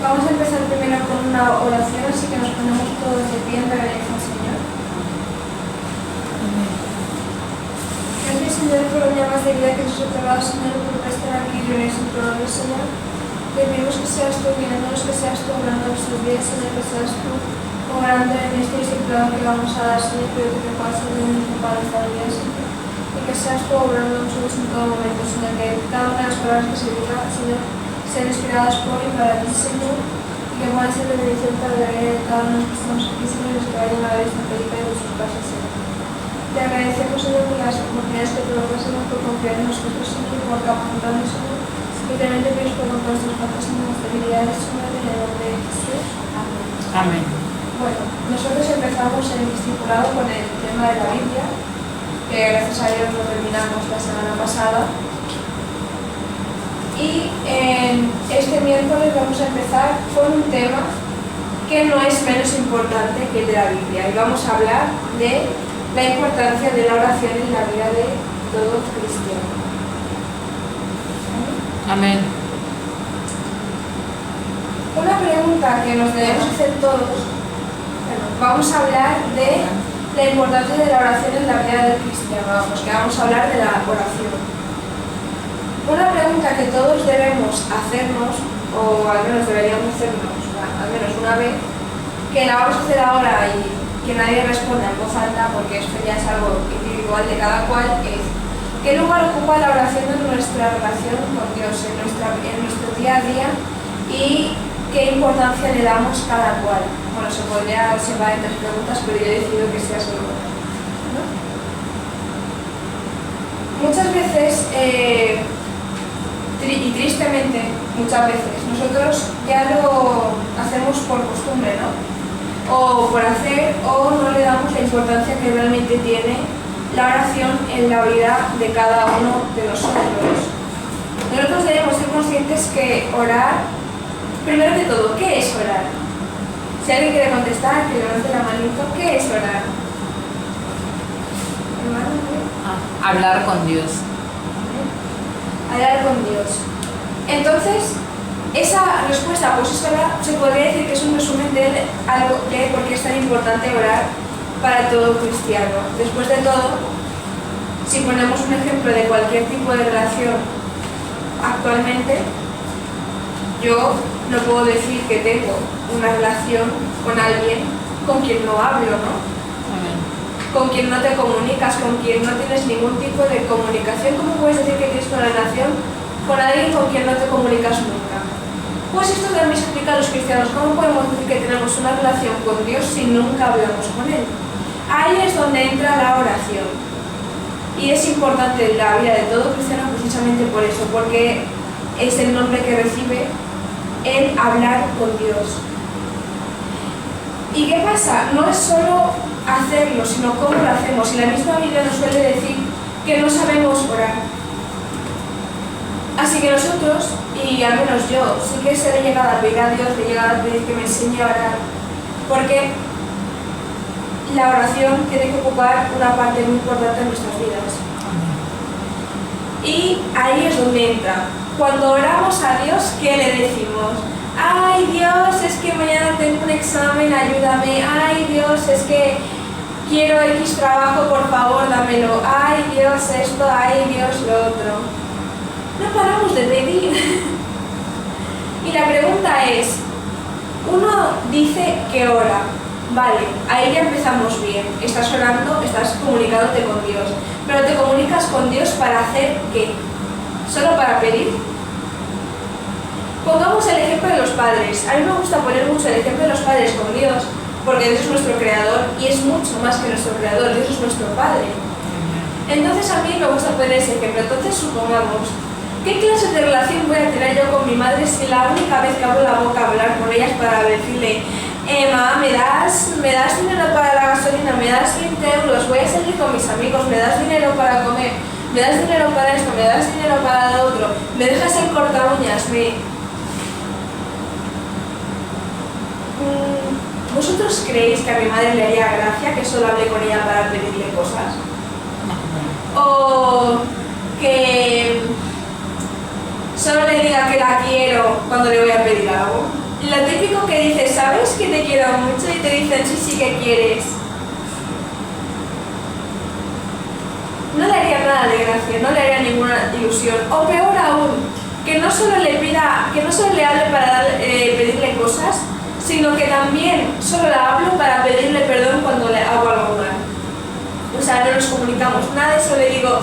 Vamos a empezar primero con una oración, así que nos ponemos todos de pie en reverencia al Señor. Gracias, Señor, por la más de vida que nos has otorgado, Señor, por estar aquí reunidos en tu nombre, Señor. Te pedimos que seas tú guiándonos, que seas tú obrando nuestros días, Señor, que seas tú obrando en este discipulado que vamos a dar, Señor, pero que te puedas ser un para esta vida, Señor. Y que seas tú obrando en nosotros en todo momento, Señor, que cada una de las palabras que se diga, Señor, sean inspiradas por y para ti, Señor, y que puedan ser de bendición para la vida de cada uno de los que estamos aquí, Señor, y los que vayan a ver esta película de sus casas, Señor. Te agradecemos, Señor, por las oportunidades que te das, Señor, por confiar en nosotros, Señor, y por capacitarnos, Señor. Y también te pides por nuestras faltas y nuestras debilidades, Señor, en el nombre de Jesús. Amén. Amén. Bueno, nosotros empezamos el discipulado con el tema de la Biblia, que gracias a Dios lo terminamos la semana pasada. Y este miércoles vamos a empezar con un tema que no es menos importante que el de la Biblia. Y vamos a hablar de la importancia de la oración en la vida de todo cristiano. Amén. Una pregunta que nos debemos hacer todos, bueno, vamos a hablar de la importancia de la oración en la vida del cristiano, que vamos a hablar de la oración. Una pregunta que todos debemos hacernos, o al menos deberíamos hacernos, al menos una vez, que la vamos a hacer ahora y que nadie responda en voz alta, porque esto ya es algo individual de cada cual, es ¿qué lugar ocupa la oración en nuestra relación con Dios, en nuestro día a día, y qué importancia le damos cada cual? Bueno, se podría observar en 3 preguntas, pero yo he decidido que sea solo una, ¿no? Muchas veces, y tristemente, muchas veces, nosotros ya lo hacemos por costumbre, ¿no? O por hacer, o no le damos la importancia que realmente tiene la oración en la vida de cada uno de nosotros. Nosotros debemos ser conscientes que orar, primero que todo, ¿qué es orar? Si alguien quiere contestar, que levante la manito, ¿qué es orar? Hablar con Dios. Hablar con Dios. Entonces, esa respuesta, pues es orar, se podría decir que es un resumen de algo de por qué es tan importante orar para todo cristiano. Después de todo, si ponemos un ejemplo de cualquier tipo de relación actualmente, yo no puedo decir que tengo una relación con alguien con quien no hablo, ¿no? Amén. Con quien no te comunicas, con quien no tienes ningún tipo de comunicación. ¿Cómo puedes decir que tienes una relación con alguien con quien no te comunicas nunca? Pues esto también se aplica a los cristianos. ¿Cómo podemos decir que tenemos una relación con Dios si nunca hablamos con Él? Ahí es donde entra la oración. Y es importante en la vida de todo cristiano precisamente por eso, porque es el nombre que recibe el hablar con Dios. ¿Y qué pasa? No es solo hacerlo, sino cómo lo hacemos. Y la misma Biblia nos suele decir que no sabemos orar. Así que nosotros, y al menos yo, sí que se le llegado a pedir a Dios, le he llegado a pedir que me enseñe a orar, porque la oración tiene que ocupar una parte muy importante en nuestras vidas. Y ahí es donde entra. Cuando oramos a Dios, ¿qué le decimos? Ay Dios, es que mañana tengo un examen, ayúdame. Ay Dios, es que quiero X trabajo, por favor, dámelo. Ay Dios esto, ay Dios lo otro. No paramos de pedir. Y la pregunta es, uno dice que ora. Vale, ahí ya empezamos bien. Estás orando, estás comunicándote con Dios. Pero te comunicas con Dios para hacer ¿qué? ¿Solo para pedir? Pongamos el ejemplo de los padres. A mí me gusta poner mucho el ejemplo de los padres con Dios, porque Dios es nuestro creador y es mucho más que nuestro creador. Dios es nuestro Padre. Entonces a mí me gusta poner ese ejemplo. Entonces supongamos, ¿qué clase de relación voy a tener yo con mi madre si la única vez que abro la boca a hablar con ella es para decirle mamá, ¿me das dinero para la gasolina? ¿Me das 20 euros? Voy a salir con mis amigos, ¿me das dinero para comer? ¿Me das dinero para esto? ¿Me das dinero para lo otro? ¿Me dejas el corta uñas? ¿Vosotros creéis que a mi madre le haría gracia que solo hable con ella para pedirle cosas? ¿O que solo le diga que la quiero cuando le voy a pedir algo? Lo típico que dices, ¿sabes que te quiero mucho? Y te dicen, sí, sí que quieres. No le haría nada de gracia, no le haría ninguna ilusión. O peor aún, que no solo le hable para pedirle cosas, sino que también solo la hablo para pedirle perdón cuando le hago algo mal. O sea, no nos comunicamos nada y solo le digo,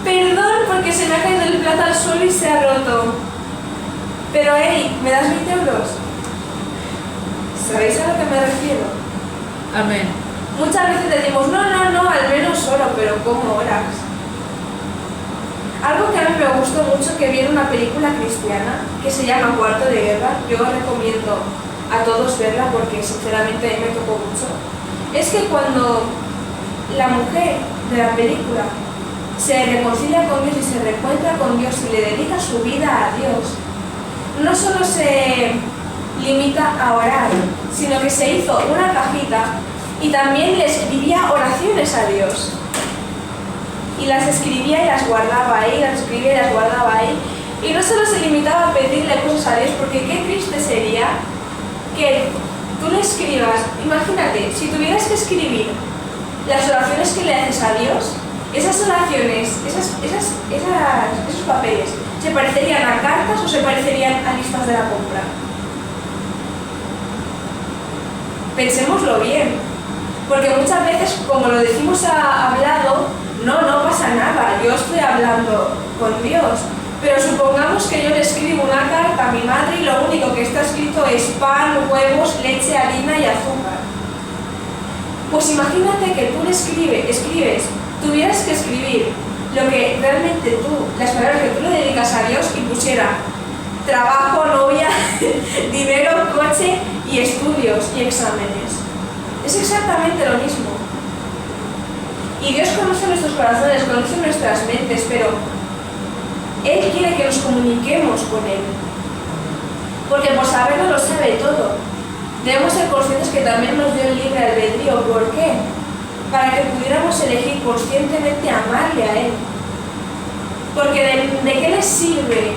perdón porque se me ha caído el plato al suelo y se ha roto. Pero, hey, ¿me das 20 euros? ¿Sabéis a lo que me refiero? Amén. Muchas veces decimos, no, al menos oro, pero ¿cómo horas? Algo que a mí me gustó mucho que vi en una película cristiana que se llama Cuarto de Guerra, yo recomiendo a todos verla porque sinceramente a mí me tocó mucho, es que cuando la mujer de la película se reconcilia con Dios y se reencuentra con Dios y le dedica su vida a Dios, no solo se limita a orar, sino que se hizo una cajita y también le escribía oraciones a Dios. Y las escribía y las guardaba ahí, Y no solo se limitaba a pedirle cosas a Dios, porque qué triste sería que tú le escribas, imagínate, si tuvieras que escribir las oraciones que le haces a Dios, esas oraciones, esos papeles, ¿se parecerían a cartas o se parecerían a listas de la compra? Pensémoslo bien, porque muchas veces, como lo decimos hablado, no pasa nada, yo estoy hablando con Dios, pero supongamos que yo le escribo una carta a mi madre y lo único que está escrito es pan, huevos, leche, harina y azúcar. Pues imagínate que tú le escribes, tuvieras que escribir lo que realmente las palabras que tú le dedicas a Dios y pusiera trabajo, novia, dinero, coche y estudios y exámenes. Es exactamente lo mismo. Y Dios conoce nuestros corazones, conoce nuestras mentes, pero Él quiere que nos comuniquemos con Él. Porque por saberlo lo sabe todo. Debemos ser conscientes que también nos dio el libre albedrío. ¿Por qué? Para que pudiéramos elegir conscientemente amarle a Él. Porque ¿de qué les sirve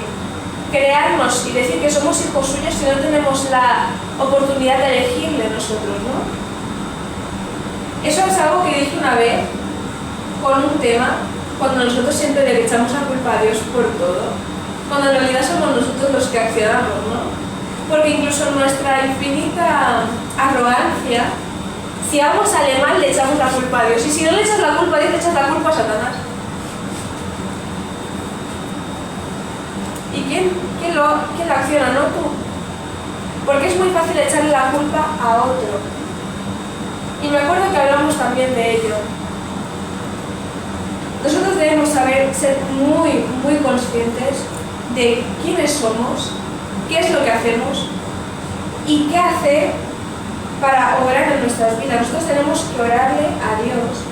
crearnos y decir que somos hijos suyos si no tenemos la oportunidad de elegirle nosotros, ¿no? Eso es algo que dije una vez con un tema, cuando nosotros siempre le echamos la culpa a Dios por todo, cuando en realidad somos nosotros los que accionamos, ¿no? Porque incluso en nuestra infinita arrogancia, si algo sale mal, le echamos la culpa a Dios, y si no le echas la culpa a Dios, le echas la culpa a Satanás. ¿Y quién lo acciona? No tú. Porque es muy fácil echarle la culpa a otro. Y me acuerdo que hablamos también de ello. Nosotros debemos ser muy, muy conscientes de quiénes somos, qué es lo que hacemos y qué hacer para obrar en nuestras vidas. Nosotros tenemos que orarle a Dios,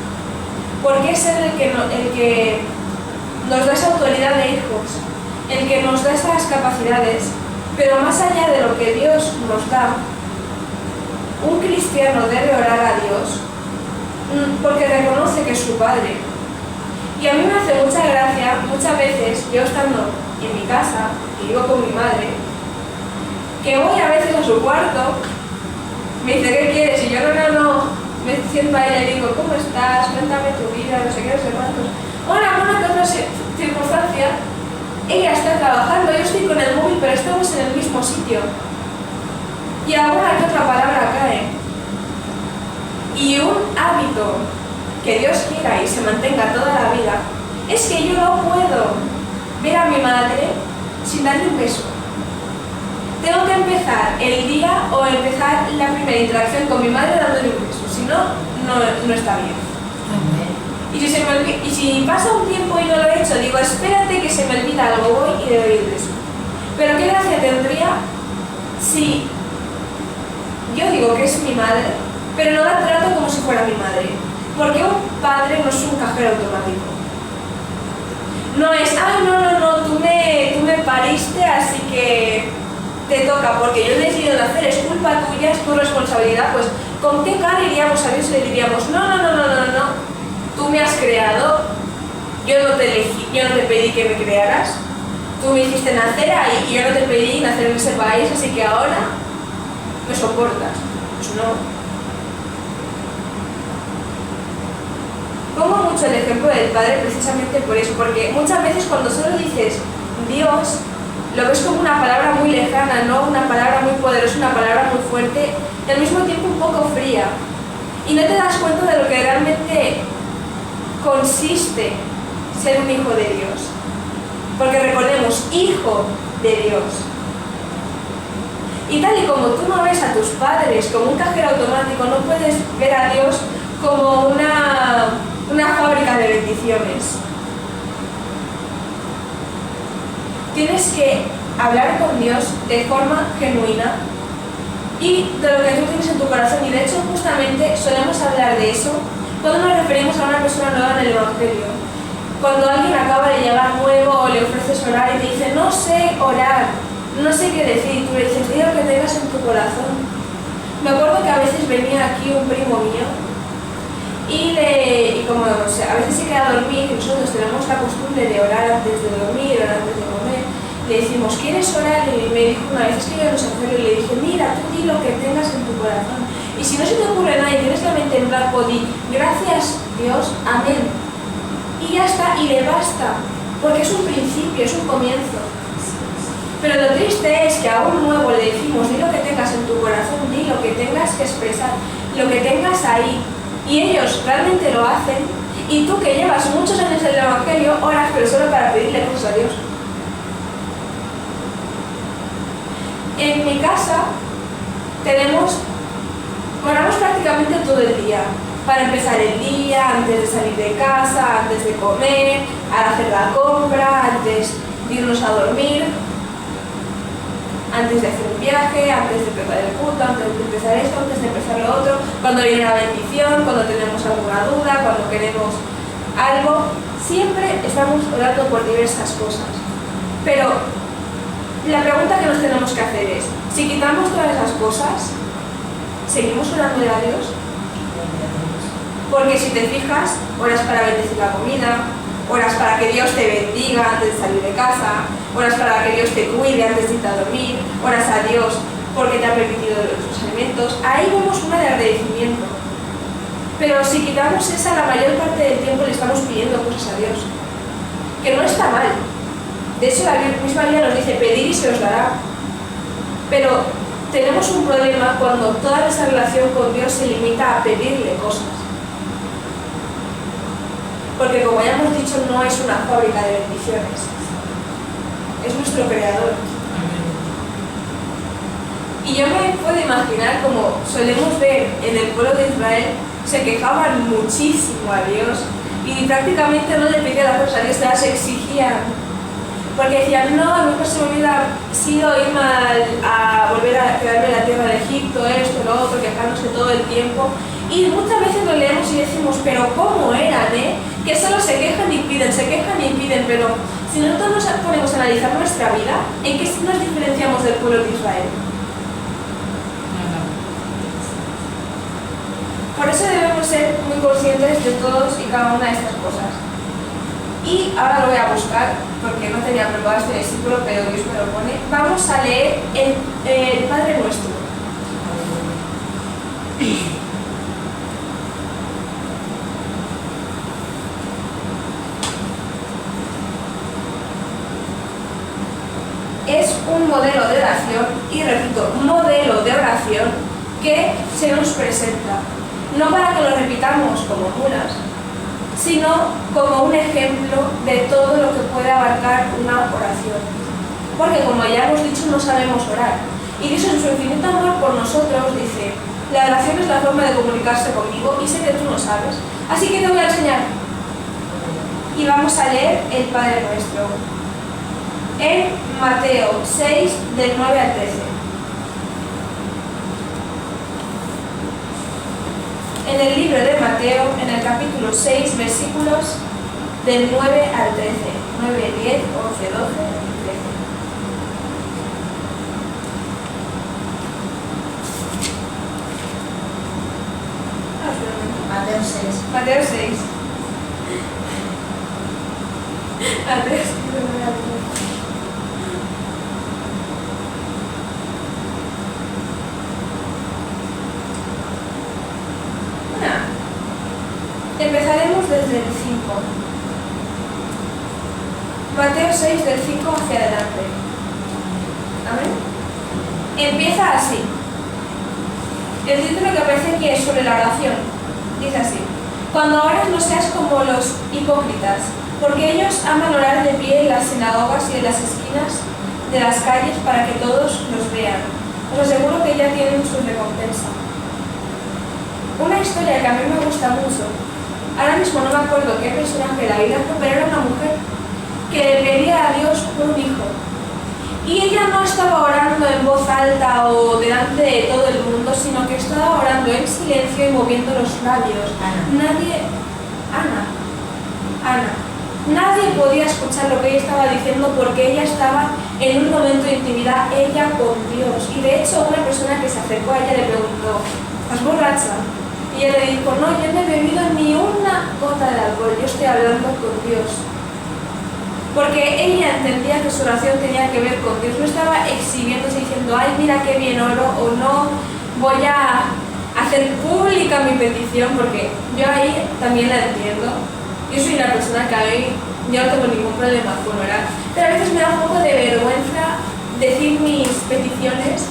porque es Él el que nos da esa autoridad de hijos, el que nos da esas capacidades, pero más allá de lo que Dios nos da, un cristiano debe orar a Dios porque reconoce que es su Padre. Y a mí me hace mucha gracia, muchas veces, yo estando en mi casa, y vivo con mi madre, que voy a veces a su cuarto, me dice, ¿qué quieres? Y yo no, me siento ahí y le digo, ¿cómo estás? Cuéntame tu vida, no sé qué, no sé cuántos. Una que otra circunstancia, ella está trabajando, yo estoy con el móvil, pero estamos en el mismo sitio. Y alguna que otra palabra cae. Y un hábito que Dios quiera y se mantenga toda la vida es que yo no puedo ver a mi madre sin darle un beso. Tengo que empezar el día o empezar la primera interacción con mi madre dándole un beso, si no, no está bien. Y si pasa un tiempo y no lo he hecho, digo, espérate que se me olvida algo, voy y le doy el beso. Pero qué gracia tendría si yo digo que es mi madre, pero no la trato como si fuera mi madre. Porque un padre no es un cajero automático. No es, tú me pariste, así que te toca, porque yo he decidido nacer, es culpa tuya, es tu responsabilidad. Pues, ¿con qué cara iríamos a Dios y le diríamos, no, tú me has creado, yo no te elegí, yo no te pedí que me crearas, tú me hiciste nacer ahí y yo no te pedí nacer en ese país, así que ahora me soportas. Pues no. Pongo mucho el ejemplo del Padre precisamente por eso, porque muchas veces cuando solo dices Dios, lo ves como una palabra muy lejana, ¿no? Una palabra muy poderosa, una palabra muy fuerte, y al mismo tiempo un poco fría. Y no te das cuenta de lo que realmente consiste ser un hijo de Dios. Porque recordemos, hijo de Dios. Y tal y como tú no ves a tus padres como un cajero automático, no puedes ver a Dios como una fábrica de bendiciones. Tienes que hablar con Dios de forma genuina y de lo que tú tienes en tu corazón. Y de hecho, justamente solemos hablar de eso cuando nos referimos a una persona nueva en el Evangelio. Cuando alguien acaba de llegar nuevo o le ofreces orar y te dice, no sé orar, no sé qué decir, tú le dices, di lo que tengas en tu corazón. Me acuerdo que a veces venía aquí un primo mío y como o sea, a veces se queda a dormir y nosotros tenemos la costumbre de orar antes de dormir, orar antes de comer. Le decimos, ¿quieres orar? Y me dijo una vez, es que yo no sé hacerlo. Y le dije, mira, tú di lo que tengas en tu corazón. Y si no se te ocurre nada y tienes la mente en blanco, di, gracias Dios, amén. Y ya está, y le basta. Porque es un principio, es un comienzo. Pero lo triste es que a un nuevo le decimos, di lo que tengas en tu corazón, di lo que tengas que expresar, lo que tengas ahí. Y ellos realmente lo hacen. Y tú que llevas muchos años en el Evangelio, oras, pero solo para pedirle cosas a Dios. En mi casa oramos prácticamente todo el día. Para empezar el día, antes de salir de casa, antes de comer, al hacer la compra, antes de irnos a dormir, antes de hacer un viaje, antes de preparar el culto, antes de empezar esto, antes de empezar lo otro, cuando viene la bendición, cuando tenemos alguna duda, cuando queremos algo. Siempre estamos orando por diversas cosas. Pero la pregunta que nos tenemos que hacer es, si quitamos todas esas cosas, ¿seguimos orando a Dios? Porque si te fijas, oras para bendecir la comida, oras para que Dios te bendiga antes de salir de casa, oras para que Dios te cuide antes de irte a dormir, oras a Dios porque te ha permitido los alimentos. Ahí vemos una de agradecimiento. Pero si quitamos esa, la mayor parte del tiempo le estamos pidiendo cosas a Dios. Que no está mal. De hecho, la misma Biblia nos dice, pedid y se os dará. Pero tenemos un problema cuando toda nuestra relación con Dios se limita a pedirle cosas. Porque como ya hemos dicho, no es una fábrica de bendiciones. Es nuestro creador. Y yo me puedo imaginar, como solemos ver en el pueblo de Israel, se quejaban muchísimo a Dios y prácticamente no le pedían las cosas a Dios, se las exigían. Porque decían, no, a lo mejor se me hubiera sido irme a volver a quedarme en la tierra de Egipto, esto, lo otro, quejándose todo el tiempo. Y muchas veces lo leemos y decimos, pero ¿cómo eran, Que solo se quejan y piden, pero si nosotros nos ponemos a analizar nuestra vida, ¿en qué nos diferenciamos del pueblo de Israel? Por eso debemos ser muy conscientes de todos y cada una de estas cosas. Y ahora lo voy a buscar, porque no tenía preparado este versículo, pero Dios me lo pone. Vamos a leer el Padre Nuestro. Es un modelo de oración, y repito, modelo de oración que se nos presenta. No para que lo repitamos como mulas, sino como un ejemplo de todo lo que puede abarcar una oración. Porque como ya hemos dicho, no sabemos orar. Y Dios en su infinito amor por nosotros dice, la oración es la forma de comunicarse conmigo y sé que tú no sabes. Así que te voy a enseñar. Y vamos a leer el Padre Nuestro. En Mateo 6, del 9 al 13. En el libro de Mateo, en el capítulo 6, versículos del 9 al 13. 9, 10, 11, 12 y 13. Mateo 6. Mateo 6. Mateo 6. Empezaremos desde el 5. Mateo 6, del 5 hacia adelante. ¿Amén? Empieza así. El título que aparece aquí es sobre la oración. Dice así: cuando ores no seas como los hipócritas, porque ellos aman orar de pie en las sinagogas y en las esquinas de las calles para que todos los vean. Os aseguro que ya tienen su recompensa. Una historia que a mí me gusta mucho, ahora mismo no me acuerdo qué personaje de la Biblia, pero era una mujer que le pedía a Dios por un hijo. Y ella no estaba orando en voz alta o delante de todo el mundo, sino que estaba orando en silencio y moviendo los labios. Ana. Nadie podía escuchar lo que ella estaba diciendo porque ella estaba en un momento de intimidad, ella con Dios. Y de hecho una persona que se acercó a ella le preguntó: ¿estás borracha? Y ella le dijo: no, yo no he bebido ni una gota de alcohol, yo estoy hablando con Dios. Porque ella entendía que su oración tenía que ver con Dios, no estaba exhibiéndose diciendo: ay, mira qué bien oro, o no voy a hacer pública mi petición, porque yo ahí también la entiendo. Yo soy una persona que a mí yo no tengo ningún problema con orar, pero a veces me da un poco de vergüenza decir mis peticiones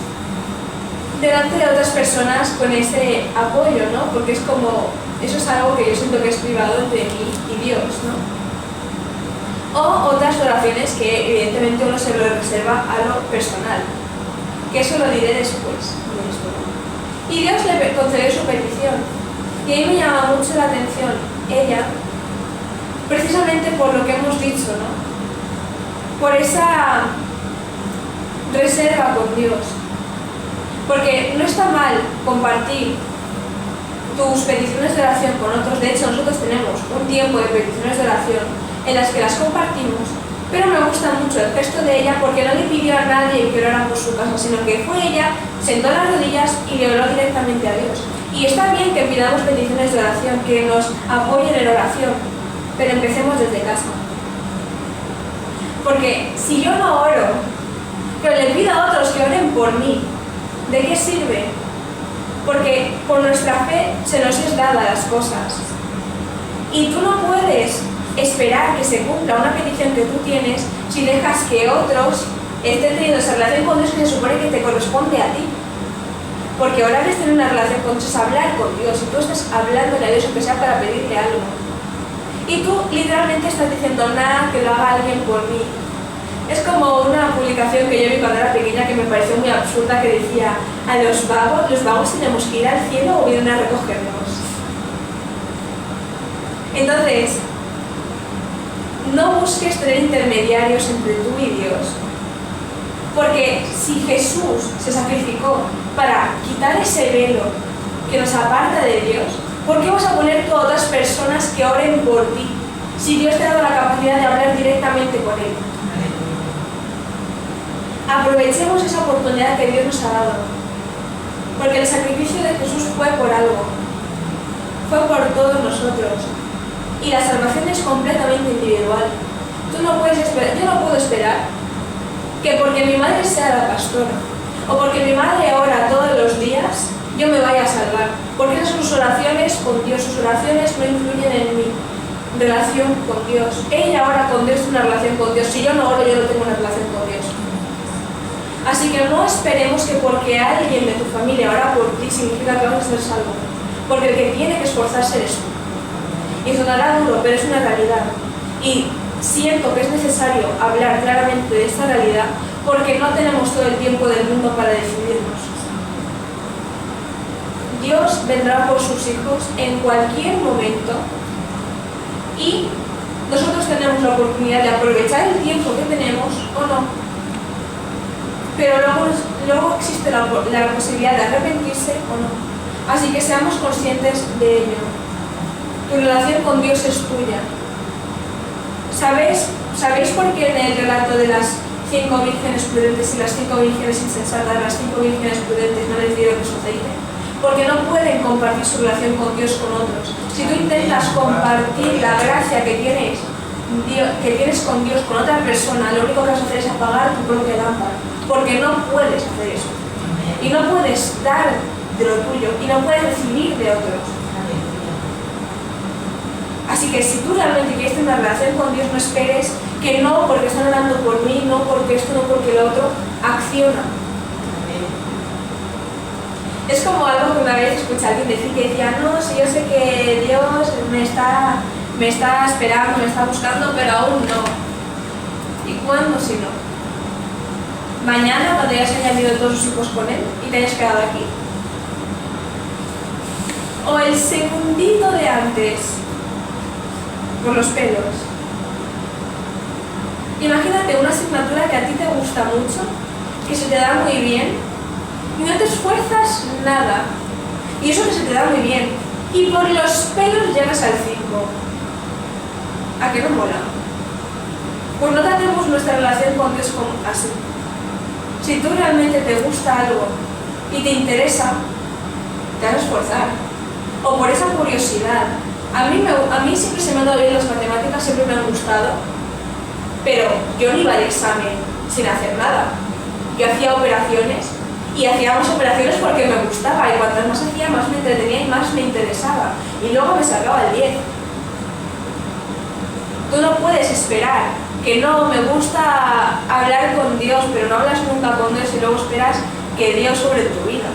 delante de otras personas con ese apoyo, ¿no? Porque es como, eso es algo que yo siento que es privado entre mí y Dios, ¿no? O otras oraciones que evidentemente uno se lo reserva a lo personal, que eso lo diré después de esto, ¿no? Y Dios le concedió su petición, y a mí me llama mucho la atención ella, precisamente por lo que hemos dicho, ¿no? Por esa reserva con Dios. Porque no está mal compartir tus peticiones de oración con otros. De hecho, nosotros tenemos un tiempo de peticiones de oración en las que las compartimos, pero me gusta mucho el gesto de ella porque no le pidió a nadie que orara por su casa, sino que fue ella, sentó las rodillas y le oró directamente a Dios. Y está bien que pidamos peticiones de oración, que nos apoyen en oración, pero empecemos desde casa. Porque si yo no oro, pero le pido a otros que oren por mí, ¿de qué sirve? Porque por nuestra fe se nos es dada las cosas. Y tú no puedes esperar que se cumpla una petición que tú tienes si dejas que otros estén teniendo esa relación con Dios que se supone que te corresponde a ti. Porque orar es tener una relación con Dios, es hablar con Dios, y tú estás hablándole a Dios, aunque sea para pedirle algo. Y tú literalmente estás diciendo: nada, que lo haga alguien por mí. Es como una publicación que yo vi cuando era pequeña que me pareció muy absurda, que decía: a los vagos tenemos que ir al cielo o vienen a recogernos. Entonces, no busques tener intermediarios entre tú y Dios. Porque si Jesús se sacrificó para quitar ese velo que nos aparta de Dios, ¿por qué vas a poner tú a otras personas que oren por ti si Dios te ha dado la capacidad de hablar directamente con Él? Aprovechemos esa oportunidad que Dios nos ha dado, porque el sacrificio de Jesús fue por algo, fue por todos nosotros, y la salvación es completamente individual. Tú no puedes esperar, yo no puedo esperar que porque mi madre sea la pastora o porque mi madre ora todos los días yo me vaya a salvar, porque esas son sus oraciones con Dios, sus oraciones no influyen en mi relación con Dios. Ella ora con Dios, tiene una relación con Dios. Si yo no oro, yo no tengo una relación con Dios. Así que no esperemos que porque alguien de tu familia ora por ti significa que vas a ser salvo, porque el que tiene que esforzarse eres tú. Y sonará duro, pero es una realidad. Y siento que es necesario hablar claramente de esta realidad porque no tenemos todo el tiempo del mundo para decidirnos. Dios vendrá por sus hijos en cualquier momento y nosotros tenemos la oportunidad de aprovechar el tiempo que tenemos o no. Pero luego existe la posibilidad de arrepentirse o no. Así que seamos conscientes de ello. Tu relación con Dios es tuya. ¿Sabéis por qué en el relato de las 5 vírgenes prudentes y las 5 vírgenes insensatas, las 5 vírgenes prudentes no les dieron su aceite? Porque no pueden compartir su relación con Dios con otros. Si tú intentas compartir la gracia que tienes con Dios con otra persona, lo único que vas a hacer es apagar tu propia lámpara. Porque no puedes hacer eso. Y no puedes dar de lo tuyo y no puedes recibir de otros. Así que si tú realmente quieres tener una relación con Dios, no esperes que no porque están orando por mí, no porque esto, no porque lo otro, acciona. Es como algo que una vez escuché a alguien decir que decía, no, si yo sé que Dios me está esperando, me está buscando, pero aún no. ¿Y cuándo si no? Mañana, cuando ya se hayan ido todos sus hijos con él y te hayas quedado aquí. O el segundito de antes, por los pelos. Imagínate una asignatura que a ti te gusta mucho, que se te da muy bien, y no te esfuerzas nada. Y eso que se te da muy bien. Y por los pelos llegas al 5. ¿A qué no mola? Pues no tratemos nuestra relación con Dios como así. Si tú realmente te gusta algo y te interesa, te vas a esforzar. O por esa curiosidad. A mí siempre se me han dado bien las matemáticas, siempre me han gustado, pero yo no iba al examen sin hacer nada. Yo hacía operaciones y hacía más operaciones porque me gustaba, y cuantas más hacía, más me entretenía y más me interesaba. Y luego me sacaba el 10. Tú no puedes esperar que no, me gusta hablar con Dios, pero no hablas nunca con Dios y luego esperas que Dios sobre tu vida.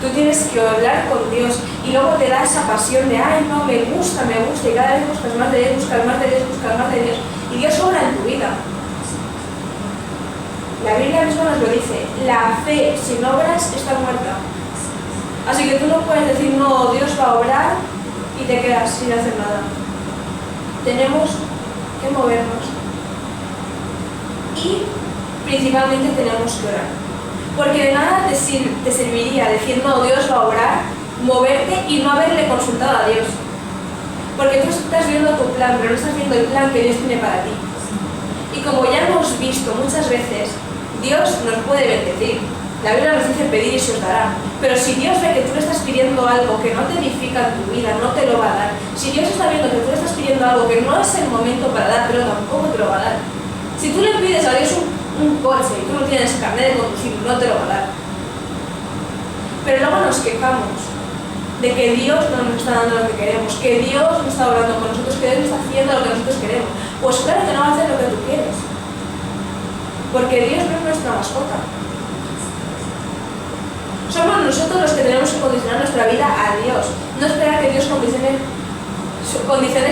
Tú tienes que hablar con Dios y luego te da esa pasión de, ay, no, me gusta, y cada vez buscas más de Dios, buscas más de Dios, buscas más de Dios, y Dios obra en tu vida. La Biblia misma nos lo dice, la fe sin obras está muerta. Así que tú no puedes decir, no, Dios va a obrar y te quedas sin hacer nada. Tenemos que movernos y principalmente tenemos que orar. Porque de nada te serviría decir, no, Dios va a obrar, moverte y no haberle consultado a Dios. Porque tú estás viendo tu plan, pero no estás viendo el plan que Dios tiene para ti. Y como ya hemos visto muchas veces, Dios nos puede bendecir. La Biblia nos dice pedir y se os dará. Pero si Dios ve que tú le estás pidiendo algo que no te edifica en tu vida, no te lo va a dar. Si Dios está viendo que tú le estás pidiendo algo que no es el momento para dar, pero tampoco te lo va a dar. Si tú le pides a Dios un coche y tú no tienes carnet de conducir, no te lo va a dar. Pero luego nos quejamos de que Dios no nos está dando lo que queremos, que Dios no está hablando con nosotros, que Dios no está haciendo lo que nosotros queremos. Pues claro que no va a hacer lo que tú quieres. Porque Dios no es nuestra mascota. Somos nosotros los que tenemos que condicionar nuestra vida a Dios, no esperar que Dios condicione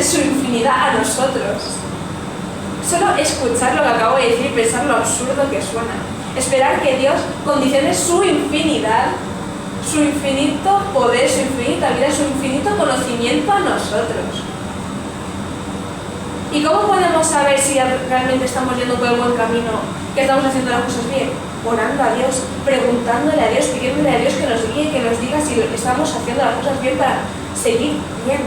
su infinidad a nosotros. Solo escuchar lo que acabo de decir y pensar lo absurdo que suena. Esperar que Dios condicione su infinidad, su infinito poder, su infinita vida, su infinito conocimiento a nosotros. ¿Y cómo podemos saber si realmente estamos yendo por el buen camino, que estamos haciendo las cosas bien? Orando a Dios, preguntándole a Dios, pidiéndole a Dios que nos guíe, que nos diga si estamos haciendo las cosas bien para seguir bien.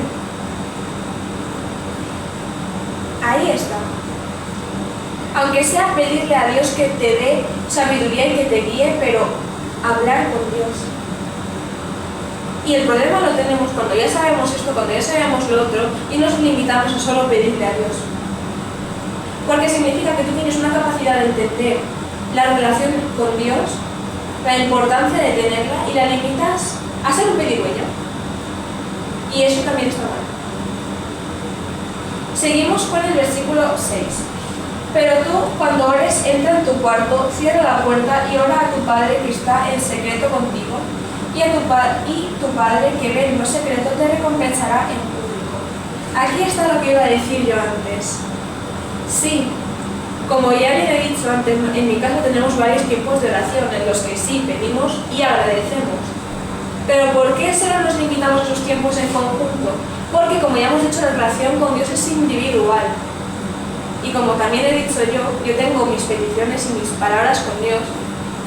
Ahí está. Aunque sea pedirle a Dios que te dé sabiduría y que te guíe, pero hablar con Dios. Y el problema lo tenemos cuando ya sabemos esto, cuando ya sabemos lo otro, y nos limitamos a solo pedirle a Dios. Porque significa que tú tienes una capacidad de entender la relación con Dios, la importancia de tenerla, y la limitas a ser un pedigüeño. Y eso también está mal. Seguimos con el versículo 6. Pero tú, cuando ores, entra en tu cuarto, cierra la puerta y ora a tu Padre que está en secreto contigo, y tu Padre que ve en lo secreto te recompensará en público. Aquí está lo que iba a decir yo antes. Sí, como ya les he dicho antes, en mi caso tenemos varios tiempos de oración en los que sí pedimos y agradecemos. Pero ¿por qué solo nos limitamos a esos tiempos en conjunto? Porque, como ya hemos dicho, la relación con Dios es individual. Y como también he dicho yo tengo mis peticiones y mis palabras con Dios,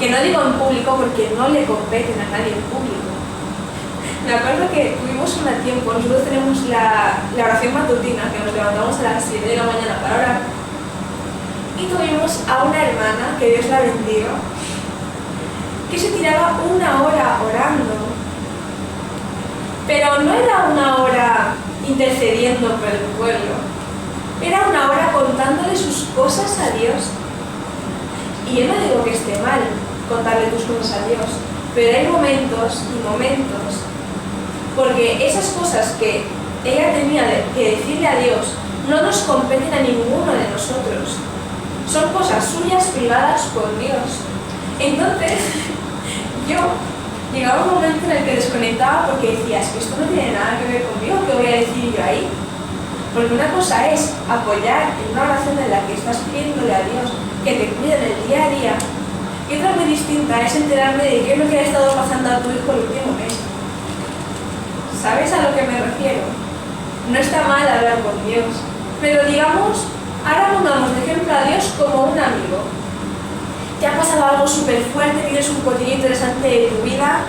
que no digo en público porque no le competen a nadie en público. Me acuerdo que tuvimos un tiempo, nosotros tenemos la oración matutina, que nos levantamos a las 7 de la mañana para orar, y tuvimos a una hermana, que Dios la bendiga, que se tiraba 1 hora orando. Pero no era 1 hora intercediendo por el pueblo, era 1 hora contándole sus cosas a Dios. Y yo no digo que esté mal contarle tus cosas a Dios, pero hay momentos y momentos, porque esas cosas que ella tenía que decirle a Dios, no nos competen a ninguno de nosotros. Son cosas suyas privadas con Dios. Entonces, yo llegaba un momento en el que desconectaba porque decía, es que esto no tiene nada que ver conmigo, ¿qué voy a decir yo ahí? Porque una cosa es apoyar en una oración en la que estás pidiéndole a Dios que te cuide en el día a día, y otra muy distinta es enterarme de qué es lo que ha estado pasando a tu hijo el último mes. ¿Sabes a lo que me refiero? No está mal hablar con Dios, pero digamos, ahora pongamos de ejemplo a Dios como un amigo. Te ha pasado algo súper fuerte, tienes un cotillo interesante de tu vida.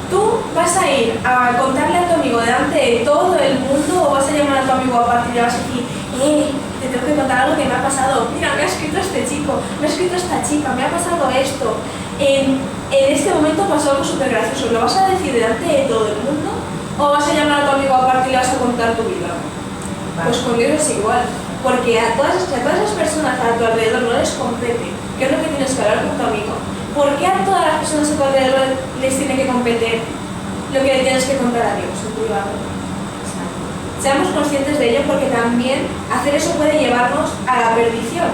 ¿Tú vas a ir a contarle a tu amigo delante de todo el mundo o vas a llamar a tu amigo aparte y le vas a decir, te tengo que contar algo que me ha pasado? Mira, me ha escrito este chico, me ha escrito esta chica, me ha pasado esto. En este momento pasó algo súper gracioso. ¿Lo vas a decir delante de todo el mundo o vas a llamar a tu amigo aparte y le vas a contar tu vida? Pues con Dios es igual, porque a todas esas personas a tu alrededor no les compete. ¿Qué es lo que tienes que hablar con tu amigo? ¿Por qué a todas las personas a tu alrededor les tiene que competir lo que le tienes que contar a Dios en privado? Seamos conscientes de ello, porque también hacer eso puede llevarnos a la perdición.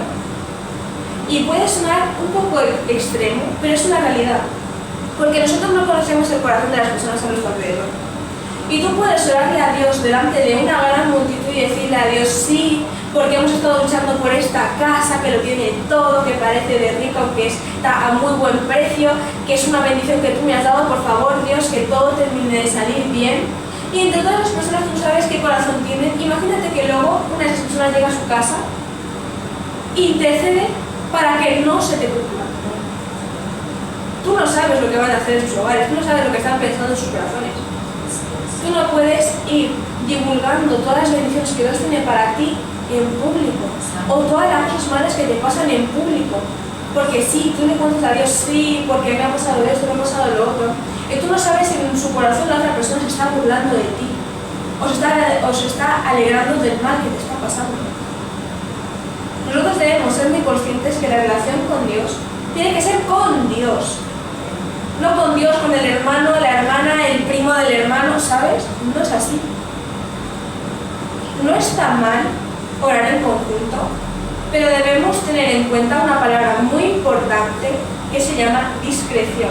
Y puede sonar un poco extremo, pero es una realidad. Porque nosotros no conocemos el corazón de las personas a nuestro alrededor. Y tú puedes orarle a Dios delante de una gran multitud y decirle a Dios, sí, porque hemos estado luchando por esta casa, que lo tiene todo, que parece de rico, que está a muy buen precio, que es una bendición que tú me has dado, por favor, Dios, que todo termine de salir bien. Y entre todas las personas tú sabes qué corazón tienen. Imagínate que luego una de esas personas llega a su casa e intercede para que no se te cumpla. Tú no sabes lo que van a hacer en sus hogares, tú no sabes lo que están pensando en sus corazones. Tú no puedes ir divulgando todas las bendiciones que Dios tiene para ti en público, o todas las cosas malas que te pasan en público, porque sí, tú le cuentas a Dios, sí, porque me ha pasado esto, me ha pasado lo otro, y tú no sabes si en su corazón la otra persona se está burlando de ti, o se está alegrando del mal que te está pasando. Nosotros debemos ser muy conscientes que la relación con Dios tiene que ser con Dios, no con Dios, con el hermano, la hermana, el primo del hermano, ¿sabes? No es así. No está mal orar en conjunto, pero debemos tener en cuenta una palabra muy importante que se llama discreción.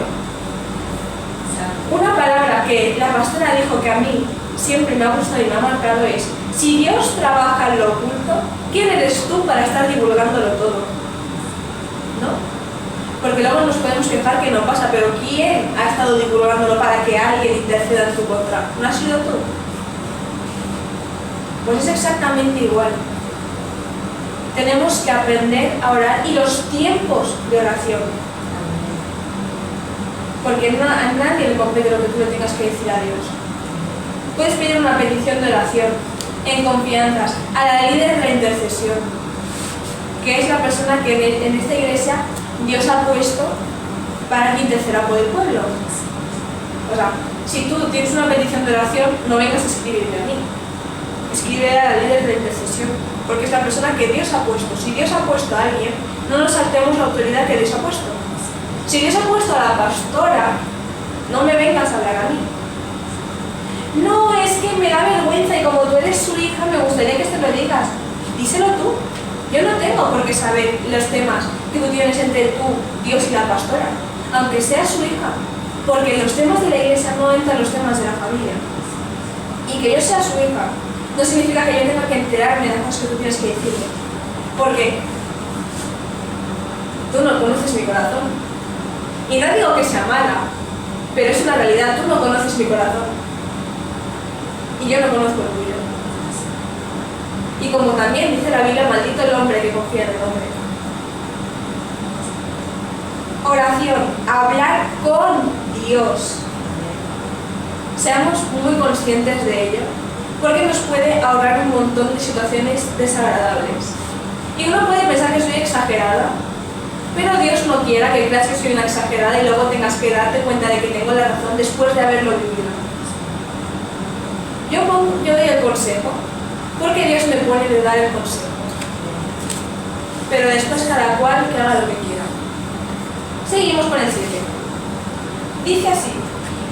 Una palabra que la pastora dijo que a mí siempre me ha gustado y me ha marcado es: si Dios trabaja en lo oculto, ¿quién eres tú para estar divulgándolo todo? ¿No? Porque luego nos podemos quejar que no pasa, pero ¿quién ha estado divulgándolo para que alguien interceda en tu contra? ¿No has sido tú? Pues es exactamente igual. Tenemos que aprender a orar y los tiempos de oración. Porque a nadie le compete lo que tú le tengas que decir a Dios. Puedes pedir una petición de oración en confianza a la líder de la intercesión, que es la persona que en esta iglesia Dios ha puesto para que interceda por el pueblo. O sea, si tú tienes una petición de oración, no vengas a escribirme a mí. Escribe a la líder de la intercesión, porque es la persona que Dios ha puesto. Si Dios ha puesto a alguien, no nos saltemos la autoridad que Dios ha puesto. Si Dios ha puesto a la pastora, no me vengas a hablar a mí. No, es que me da vergüenza y como tú eres su hija, me gustaría que te lo digas. Díselo tú. Yo no tengo por qué saber los temas que tú tienes entre tú, Dios y la pastora, aunque sea su hija, porque en los temas de la iglesia no entran los temas de la familia. Y que yo sea su hija no significa que yo tenga que enterarme de las cosas que tú tienes que decirme, porque tú no conoces mi corazón. Y no digo que sea mala, pero es una realidad, tú no conoces mi corazón. Y yo no conozco el tuyo. Y como también dice la Biblia, maldito el hombre que confía en el hombre. Oración, hablar con Dios. Seamos muy conscientes de ello, porque nos puede ahorrar un montón de situaciones desagradables. Y uno puede pensar que soy exagerada, pero Dios no quiera que creas que soy una exagerada y luego tengas que darte cuenta de que tengo la razón después de haberlo vivido. Yo doy el consejo, porque Dios me pone de dar el consejo. Pero después cada cual que haga lo que quiera. Seguimos con el 7. Dice así: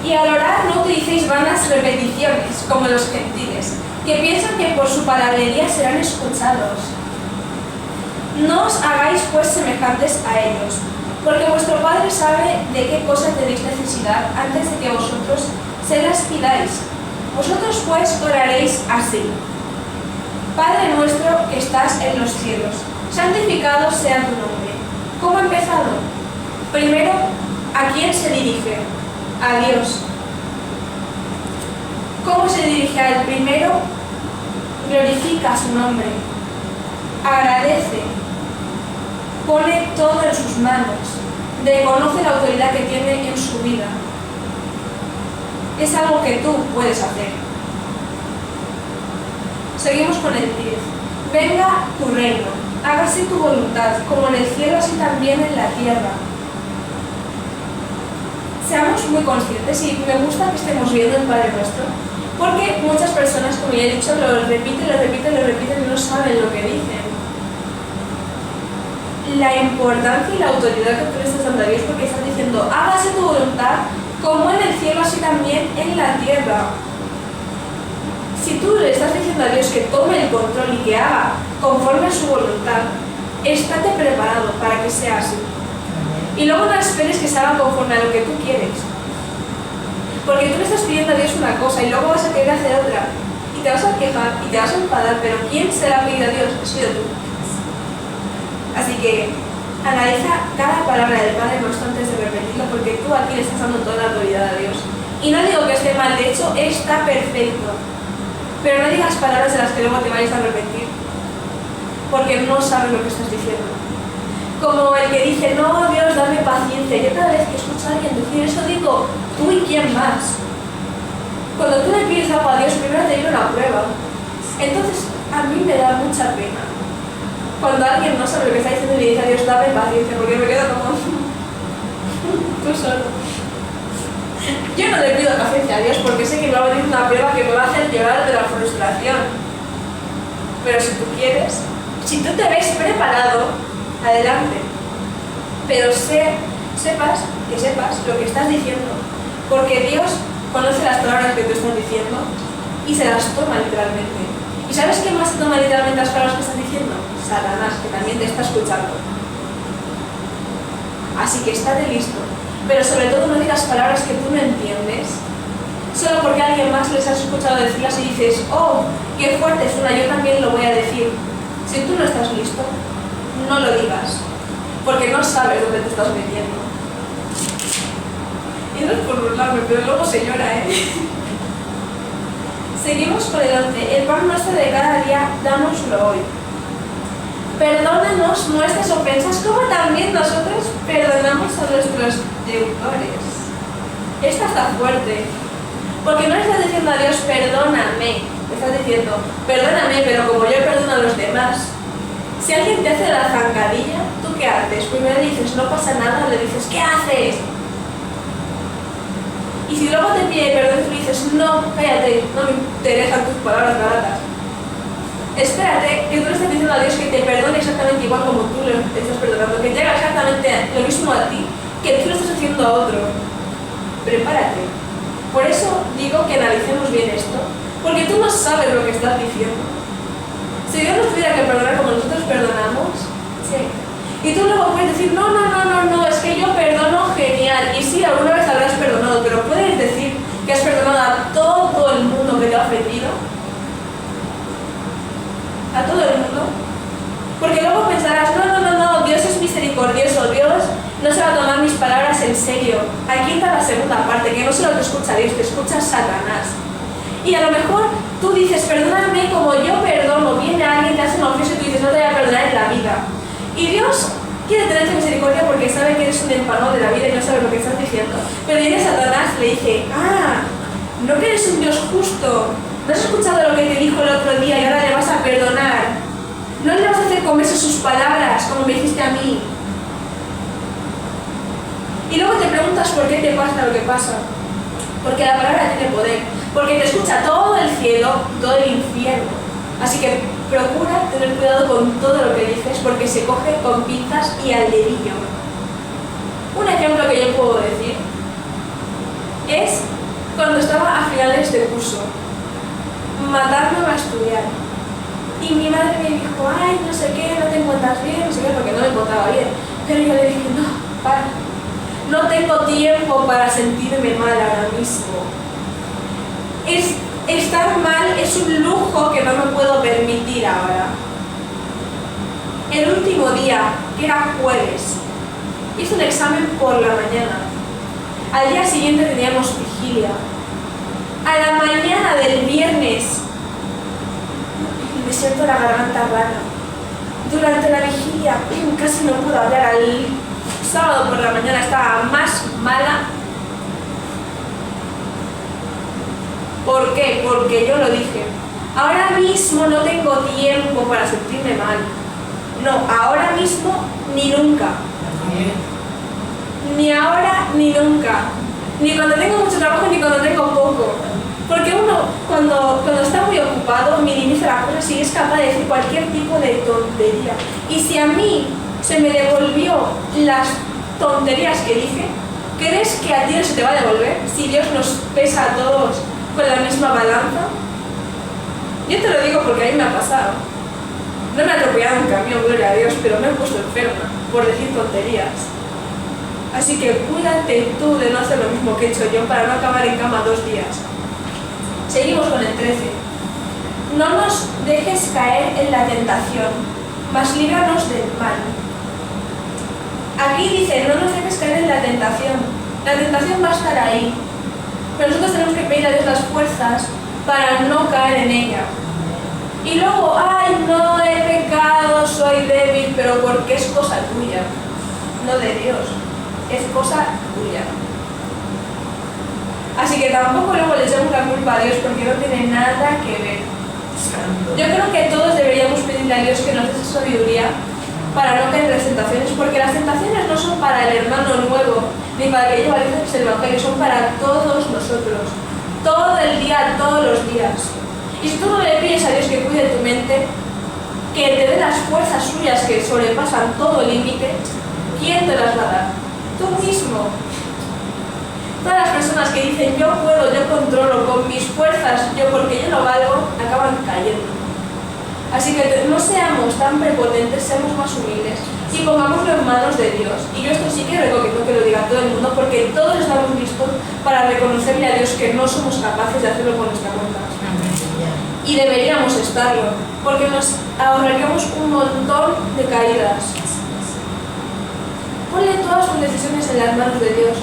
y al orar no utilicéis vanas repeticiones, como los gentiles, que piensan que por su palabrería serán escuchados. No os hagáis pues semejantes a ellos, porque vuestro Padre sabe de qué cosas tenéis necesidad antes de que vosotros se las pidáis. Vosotros pues oraréis así: Padre nuestro que estás en los cielos, santificado sea tu nombre. ¿Cómo ha empezado? Primero, ¿a quién se dirige? A Dios. ¿Cómo se dirige a él? Primero, glorifica su nombre, agradece, pone todo en sus manos, reconoce la autoridad que tiene en su vida. Es algo que tú puedes hacer. Seguimos con el 10. Venga tu reino, hágase tu voluntad, como en el cielo así también en la tierra. Seamos muy conscientes, y me gusta que estemos viendo el Padre Nuestro, porque muchas personas, como ya he dicho, lo repiten y no saben lo que dicen. La importancia y la autoridad que tú le estás dando a Dios, porque estás diciendo: hágase tu voluntad, como en el cielo así también en la tierra. Si tú le estás diciendo a Dios que tome el control y que haga conforme a su voluntad, estate preparado para que sea así. Y luego no esperes que se haga conforme a lo que tú quieres. Porque tú le estás pidiendo a Dios una cosa y luego vas a querer hacer otra. Y te vas a quejar y te vas a enfadar, pero ¿quién se la ha pedido a Dios? Ha sido tú. Así que analiza cada palabra del Padre Nuestro antes de repetirlo, porque tú aquí le estás dando toda la autoridad a Dios. Y no digo que esté mal, de hecho está perfecto. Pero no digas palabras de las que luego te vayas a repetir, porque no sabes lo que estás diciendo. Como el que dice: no, Dios, dame paciencia. Yo cada vez que escucho a alguien decir eso digo: ¿tú y quién más? Cuando tú le pides algo a Dios, primero te viene una prueba. Entonces, a mí me da mucha pena cuando alguien no sabe lo que está diciendo y le dice a Dios: dame paciencia, porque me quedo como tú solo. Yo no le pido paciencia a Dios porque sé que me va a venir una prueba que me va a hacer llorar de la frustración. Pero si tú quieres, si tú te ves preparado, adelante. Pero sepas lo que estás diciendo, porque Dios conoce las palabras que tú estás diciendo y se las toma literalmente. ¿Y sabes quién más se toma literalmente las palabras que estás diciendo? Satanás, que también te está escuchando. Así que estate listo. Pero sobre todo no digas palabras que tú no entiendes, solo porque alguien más les has escuchado decirlas y dices: oh, qué fuerte suena, yo también lo voy a decir. Si tú no estás listo, no lo digas, porque no sabes dónde te estás metiendo. Y no es por burlarme, pero luego se llora, Seguimos con el 11. El pan nuestro de cada día, dánoslo hoy. Perdónanos nuestras ofensas, como también nosotros perdonamos a nuestros deudores. Esta está fuerte, porque no le estás diciendo a Dios: perdóname. Le estás diciendo: perdóname, pero como yo perdono a los demás. Si alguien te hace la zancadilla, ¿tú qué haces? Primero dices: no pasa nada, o le dices: ¿qué haces? Y si luego te pide perdón, tú le dices: no, cállate, no me interesan tus palabras baratas. Espérate, que tú le estás diciendo a Dios que te perdone exactamente igual como tú le estás perdonando, que te haga exactamente lo mismo a ti que tú lo estás haciendo a otro. Prepárate. Por eso digo que analicemos bien esto, porque tú no sabes lo que estás diciendo. Si Dios nos tuviera que perdonar como nosotros perdonamos, sí. Y tú luego puedes decir: no, es que yo perdono genial. Y sí, alguna vez habrás perdonado, pero puedes decir que has perdonado a todo el mundo que te ha ofendido. A todo el mundo. Porque luego pensarás: no, Dios es misericordioso, Dios no se va a tomar mis palabras en serio. Aquí está la segunda parte, que no solo te escucha Dios, te escucha Satanás. Y a lo mejor tú dices: perdóname como yo perdono. Viene alguien, te hace una ofensa y tú dices: no te voy a perdonar en la vida. Y Dios quiere tenerte misericordia porque sabe que eres un empanado de la vida y no sabe lo que estás diciendo. Pero viene Satanás y le dice: no que eres un Dios justo. ¿No has escuchado lo que te dijo el otro día y ahora le vas a perdonar? No le vas a hacer comerse sus palabras como me hiciste a mí. Y luego te preguntas por qué te pasa lo que pasa. Porque la palabra tiene poder. Porque te escucha todo el cielo y todo el infierno. Así que procura tener cuidado con todo lo que dices, porque se coge con pinzas y al dedillo. Un ejemplo que yo puedo decir es cuando estaba a finales de curso. matándome a estudiar. Y mi madre me dijo, ay, no sé qué, no te encuentras bien, no sé qué, porque no me encontraba bien. Pero yo le dije, no, para. No tengo tiempo para sentirme mal ahora mismo. Estar mal es un lujo que no me puedo permitir ahora. El último día, que era jueves, hice un examen por la mañana. Al día siguiente teníamos vigilia. A la mañana del viernes me siento la garganta rara. Durante la vigilia casi no pude hablar. Al sábado por la mañana estaba más mala. ¿Por qué? Porque yo lo dije. Ahora mismo no tengo tiempo para sentirme mal. No, ahora mismo ni nunca. Ni ahora ni nunca. Ni cuando tengo mucho trabajo ni cuando tengo poco. Porque uno cuando está muy ocupado minimiza las cosas y es capaz de decir cualquier tipo de tontería. Y si a mí se me devolvió las tonterías que dije, ¿crees que a ti no se te va a devolver si Dios nos pesa a todos con la misma balanza? Yo te lo digo porque a mí me ha pasado. No me ha atropellado un camión, gloria a Dios, pero me he puesto enferma por decir tonterías. Así que cuídate tú de no hacer lo mismo que he hecho yo para no acabar en cama 2 días. Seguimos con el 13. No nos dejes caer en la tentación, mas líbranos del mal. Aquí dice, no nos dejes caer en la tentación. La tentación va a estar ahí. Pero nosotros tenemos que pedir a Dios las fuerzas para no caer en ella. Y luego, ay, no he pecado, soy débil, pero porque es cosa tuya, no de Dios. Es cosa tuya. Así que tampoco luego le echamos la culpa a Dios porque no tiene nada que ver. Yo creo que todos deberíamos pedirle a Dios que nos dé sabiduría para no caer en las tentaciones, porque las tentaciones no son para el hermano nuevo, ni para que lleva el evangelio, son para todos nosotros. Todo el día, todos los días. Y si tú no le pides a Dios que cuide tu mente, que te dé las fuerzas suyas que sobrepasan todo límite, ¿quién te las va a dar? Tú mismo. Todas las personas que dicen yo puedo, yo controlo, con mis fuerzas, yo porque yo no valgo, acaban cayendo. Así que no seamos tan prepotentes, seamos más humildes y pongámoslo en manos de Dios. Y yo esto sí que recomiendo que lo diga todo el mundo porque todos estamos listos para reconocerle a Dios que no somos capaces de hacerlo por nuestra cuenta. Y deberíamos estarlo, porque nos ahorraríamos un montón de caídas. Ponle todas tus decisiones en las manos de Dios.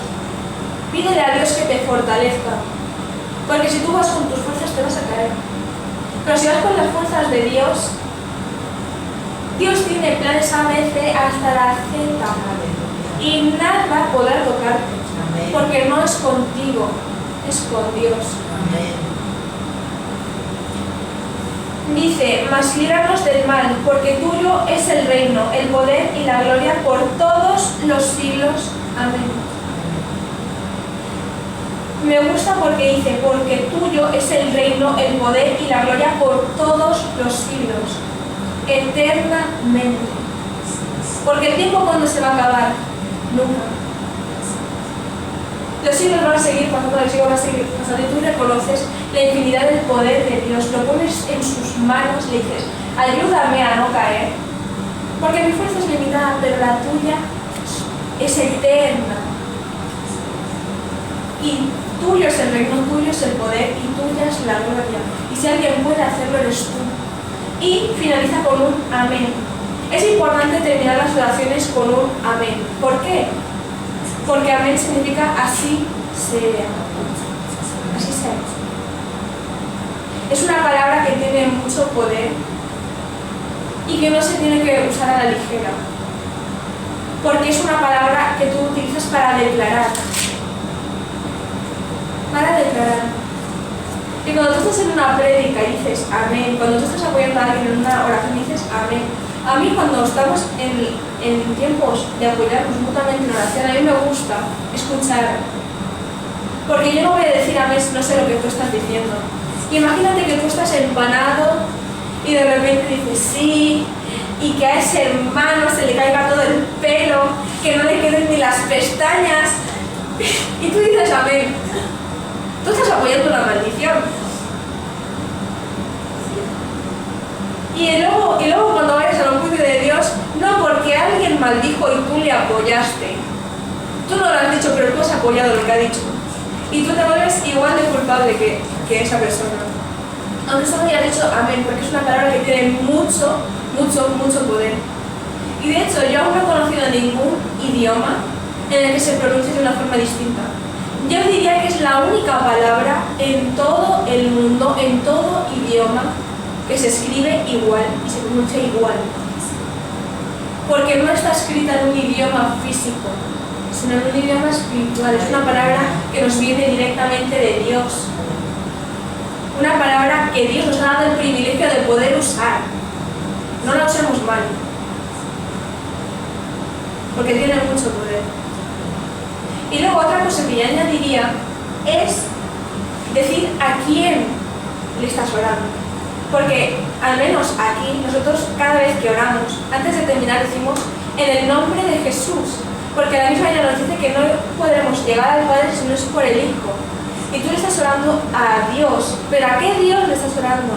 Pídele a Dios que te fortalezca, porque si tú vas con tus fuerzas te vas a caer. Pero si vas con las fuerzas de Dios, Dios tiene planes A, B, C hasta la Z. Y nada podrá tocarte, porque no es contigo, es con Dios. Dice, mas líbranos del mal, porque tuyo es el reino, el poder y la gloria por todos los siglos. Amén. Me gusta porque dice, porque tuyo es el reino, el poder y la gloria por todos los siglos, eternamente. Porque el tiempo, ¿cuándo se va a acabar? Nunca. Los siglos van a seguir pasando, los siglos van a seguir pasando, y tú reconoces la infinidad del poder de Dios, lo pones en sus manos y le dices, ayúdame a no caer, porque mi fuerza es limitada, pero la tuya es eterna. Y tuyo es el reino, tuyo es el poder y tuya es la gloria. Y si alguien puede hacerlo, eres tú. Y finaliza con un amén. Es importante terminar las oraciones con un amén. ¿Por qué? Porque amén significa así sea. Así sea. Es una palabra que tiene mucho poder y que no se tiene que usar a la ligera. Porque es una palabra que tú utilizas para declarar. Para declarar. Y cuando tú estás en una prédica y dices amén, cuando tú estás apoyando a alguien en una oración y dices amén. A mí cuando estamos en tiempos de apoyarnos mutuamente en oración, a mí me gusta escuchar. Porque yo no voy a decir amén si no sé lo que tú estás diciendo. Imagínate que tú estás empanado y de repente dices sí, y que a ese hermano se le caiga todo el pelo, que no le queden ni las pestañas, y tú dices amén. Tú estás apoyando una maldición. Y luego cuando vayas al juicio de Dios, no porque alguien maldijo y tú le apoyaste. Tú no lo has dicho, pero tú has apoyado lo que ha dicho. Y tú te vuelves igual de culpable que esa persona. Aunque solo haya dicho amén, porque es una palabra que tiene mucho poder. Y de hecho, yo aún no he conocido ningún idioma en el que se pronuncie de una forma distinta. Yo diría que es la única palabra en todo el mundo, en todo idioma, que se escribe igual y se pronuncia igual. Porque no está escrita en un idioma físico, sino en un idioma espiritual. Es una palabra que nos viene directamente de Dios. Una palabra que Dios nos ha dado el privilegio de poder usar. No la usemos mal, porque tiene mucho poder. Y luego otra cosa que yo añadiría es decir a quién le estás orando. Porque al menos aquí, nosotros cada vez que oramos, antes de terminar decimos en el nombre de Jesús. Porque la misma Biblia nos dice que no podremos llegar al Padre si no es por el Hijo. Y tú le estás orando a Dios. ¿Pero a qué Dios le estás orando?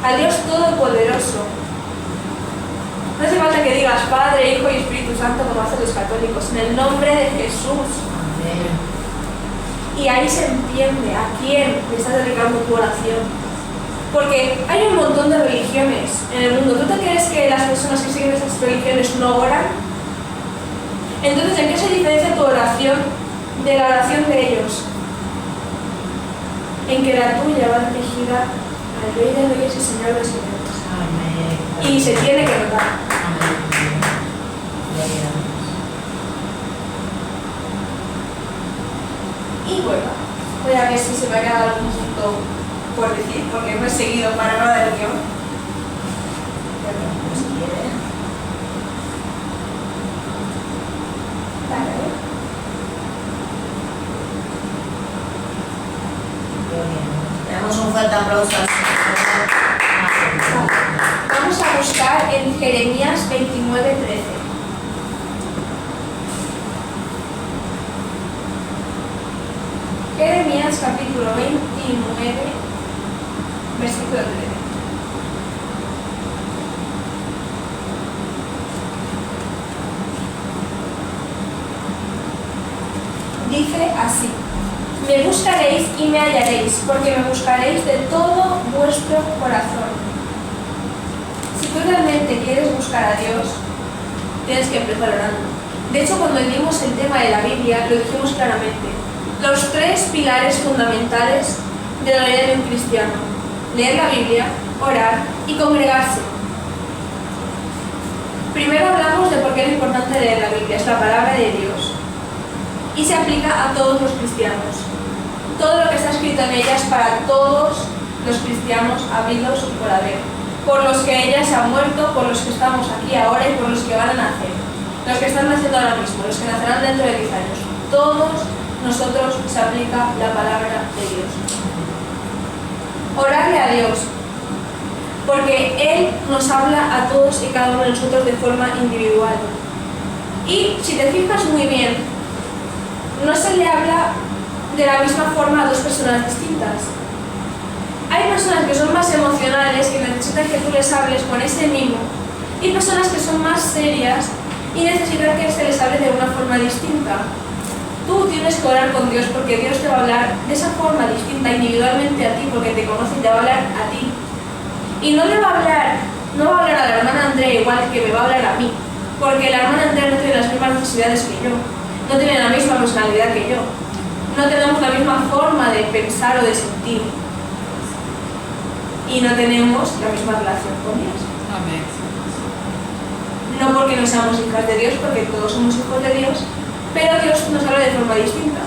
Al Dios Todopoderoso. No hace falta que digas Padre, Hijo y Espíritu Santo como hacen los católicos, en el nombre de Jesús. Amén. Y ahí se entiende a quién le estás dedicando tu oración. Porque hay un montón de religiones en el mundo. ¿Tú te crees que las personas que siguen esas religiones no oran? Entonces, ¿en qué se diferencia tu oración de la oración de ellos? En que la tuya va dirigida al Rey de Reyes y Señor de Señores. Amén. Y se tiene que notar. Amén. Y bueno, voy a ver si se me ha quedado algún punto por decir, porque no he seguido para nada el guión. Pero pues si quiere. Vale. Damos un fuerte aplauso al Señor. Vamos a buscar en Jeremías 29:13. Jeremías capítulo 29, versículo 13. Dice así: me buscaréis y me hallaréis, porque me buscaréis de todo vuestro corazón. Si tú realmente quieres buscar a Dios, tienes que empezar orando. De hecho, cuando dimos el tema de la Biblia, lo dijimos claramente. Los tres pilares fundamentales de la vida de un cristiano: leer la Biblia, orar y congregarse. Primero hablamos de por qué es importante leer la Biblia, es la palabra de Dios. Y se aplica a todos los cristianos. Todo lo que está escrito en ella es para todos los cristianos habidos y por haber. Por los que ella se ha muerto, por los que estamos aquí ahora y por los que van a nacer. Los que están naciendo ahora mismo, los que nacerán dentro de 10 años. Todos nosotros se aplica la palabra de Dios. Orarle a Dios, porque Él nos habla a todos y cada uno de nosotros de forma individual. Y si te fijas muy bien, no se le habla de la misma forma a dos personas distintas. Hay personas que son más emocionales, que necesitan que tú les hables con ese mimo, y personas que son más serias y necesitan que se les hable de una forma distinta. Tú tienes que orar con Dios porque Dios te va a hablar de esa forma distinta individualmente a ti, porque te conoce y te va a hablar a ti. Y no va a hablar a la hermana Andrea igual que me va a hablar a mí, porque la hermana Andrea no tiene las mismas necesidades que yo, no tiene la misma personalidad que yo, no tenemos la misma forma de pensar o de sentir, y no tenemos la misma relación con Dios. Amén. No porque no seamos hijas de Dios, porque todos somos hijos de Dios, pero Dios nos habla de forma distinta.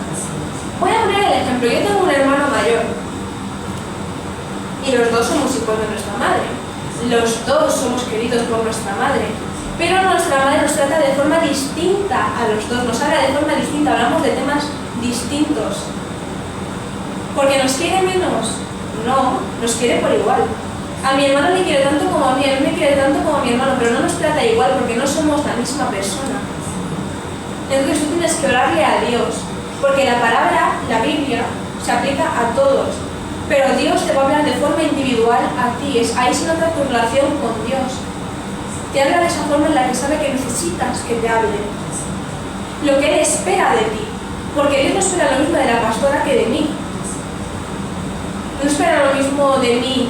Voy a poner el ejemplo. Yo tengo un hermano mayor y los dos somos hijos de nuestra madre. Los dos somos queridos por nuestra madre, pero nuestra madre nos trata de forma distinta a los dos, nos habla de forma distinta, hablamos de temas distintos. ¿Porque nos quiere menos? No, nos quiere por igual. A mi hermano le quiere tanto como a mí me quiere tanto como a mi hermano, pero no nos trata igual porque no somos la misma persona. Entonces tú tienes que orarle a Dios, porque la palabra, la Biblia, se aplica a todos. Pero Dios te va a hablar de forma individual a ti. Ahí se nota tu relación con Dios. Te habla de esa forma en la que sabe que necesitas que te hable. Lo que Él espera de ti. Porque Dios no espera lo mismo de la pastora que de mí. No espera lo mismo de mí.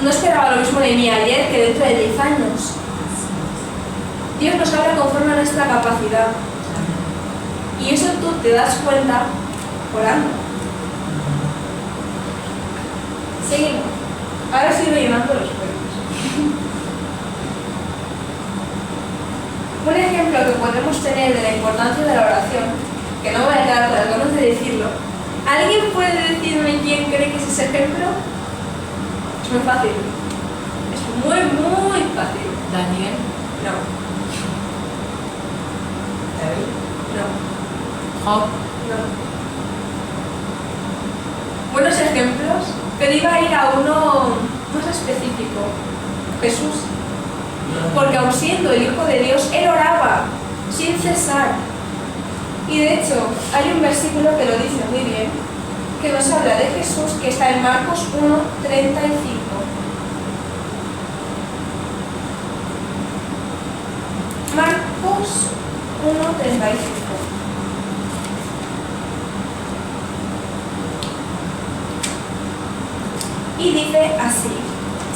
No esperaba lo mismo de mí ayer que dentro de 10 años. Dios nos habla conforme a nuestra capacidad. Y eso tú te das cuenta orando. Seguimos. Ahora estoy rellenando los cuerpos. Un ejemplo que podemos tener de la importancia de la oración, que no me voy a quedar con las ganas de decirlo. ¿Alguien puede decirme quién cree que es ese ejemplo? Es muy fácil. Es muy, muy fácil. Daniel. No. David. No. Job. No. Buenos ejemplos, pero iba a ir a uno más específico. Jesús. Porque aun siendo el Hijo de Dios, Él oraba sin cesar. Y de hecho, hay un versículo que lo dice muy bien, que nos habla de Jesús, que está en Marcos 1:35. Marcos 1:35. Y dice así: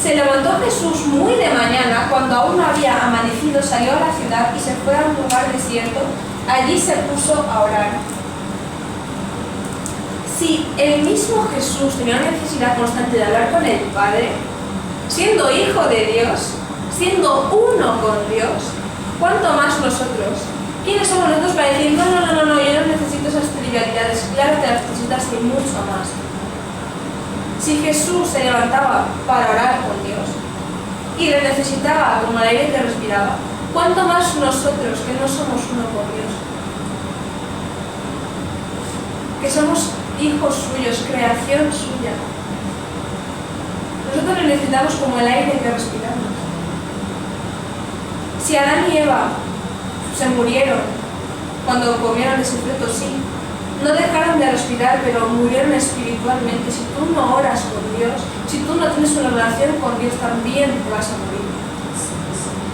se levantó Jesús muy de mañana, cuando aún no había amanecido, salió a la ciudad y se fue a un lugar desierto. Allí se puso a orar. Si el mismo Jesús tenía una necesidad constante de hablar con el Padre, siendo Hijo de Dios, siendo uno con Dios, ¿cuánto más nosotros? ¿Quiénes somos nosotros para decir, no, yo no necesito esas trivialidades? Claro que las necesitas y mucho más. Si Jesús se levantaba para orar con Dios y le necesitaba como el aire que respiraba, ¿cuánto más nosotros que no somos uno con Dios? Que somos hijos suyos, creación suya. Nosotros le necesitamos como el aire que respiramos. Si Adán y Eva se murieron cuando comieron ese fruto, sí. No dejaron de respirar, pero murieron espiritualmente. Si tú no oras con Dios, si tú no tienes una relación con Dios, también te vas a morir.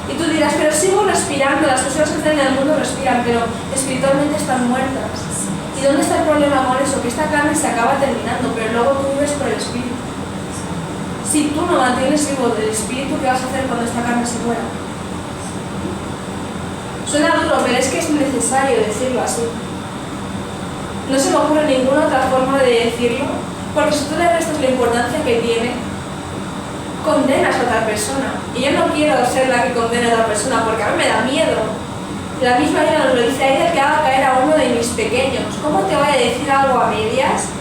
Y tú dirás, pero sigo respirando, las personas que están en el mundo respiran, pero espiritualmente están muertas. ¿Y dónde está el problema con eso? Que esta carne se acaba terminando, pero luego tú vives por el espíritu. Si tú no mantienes vivo del espíritu, ¿qué vas a hacer cuando esta carne se muera? Suena duro, pero es que es necesario decirlo así. No se me ocurre ninguna otra forma de decirlo, porque si tú le restas la importancia que tiene, condenas a otra persona. Y yo no quiero ser la que condene a otra persona, porque a mí me da miedo. La misma Biblia nos lo dice, hay del que haga caer a uno de mis pequeños. ¿Cómo te voy a decir algo a medias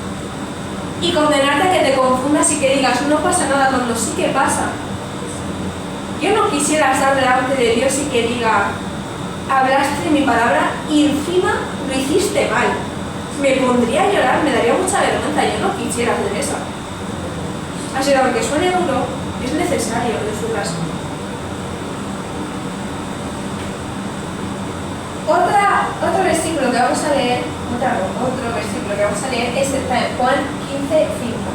y condenarte a que te confundas y que digas, no pasa nada, cuando sí que pasa? Yo no quisiera estar delante de Dios y que diga, hablaste de mi palabra y encima lo hiciste mal. Me pondría a llorar, me daría mucha vergüenza, yo no quisiera hacer eso. Así que aunque suene duro, es necesario decirlo así. Otro versículo que vamos a leer, otro versículo que vamos a leer está en Juan 15:5.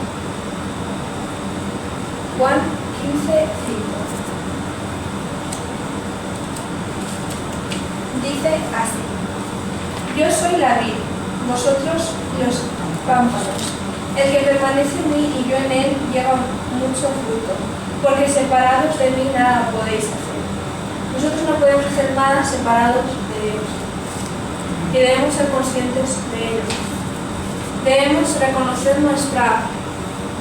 Juan 15:5. Dice así: yo soy la vid, vosotros los pámpanos. El que permanece en mí y yo en él lleva mucho fruto, porque separados de mí nada podéis hacer. Nosotros no podemos hacer nada separados de Dios. Y debemos ser conscientes de ello. Debemos reconocer nuestra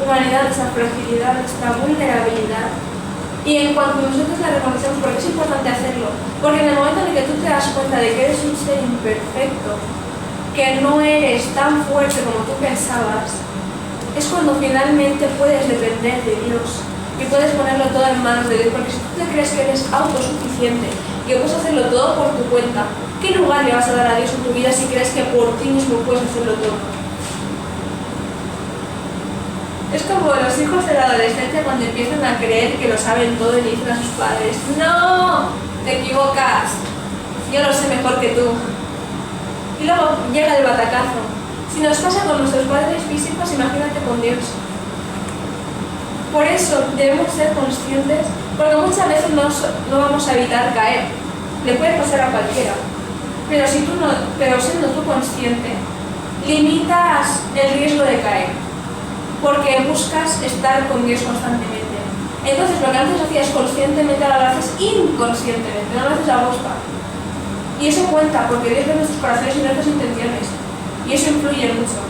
humanidad, nuestra fragilidad, nuestra vulnerabilidad. Y en cuanto nosotros la reconocemos, porque es importante hacerlo, porque en el momento en el que tú te das cuenta de que eres un ser imperfecto, que no eres tan fuerte como tú pensabas, es cuando finalmente puedes depender de Dios y puedes ponerlo todo en manos de Dios, porque si tú te crees que eres autosuficiente y que puedes hacerlo todo por tu cuenta, ¿qué lugar le vas a dar a Dios en tu vida si crees que por ti mismo puedes hacerlo todo? Es como los hijos de la adolescencia cuando empiezan a creer que lo saben todo y le dicen a sus padres, no, te equivocas, yo lo sé mejor que tú. Y luego llega el batacazo. Si nos pasa con nuestros padres físicos, imagínate con Dios. Por eso debemos ser conscientes, porque muchas veces no vamos a evitar caer. Le puede pasar a cualquiera. Pero siendo tú consciente, limitas el riesgo de caer, porque buscas estar con Dios constantemente. Entonces lo que antes hacías conscientemente, ahora lo haces inconscientemente, no lo haces a bosta. Y eso cuenta, porque Dios ve nuestros corazones y nuestras intenciones. Y eso influye mucho.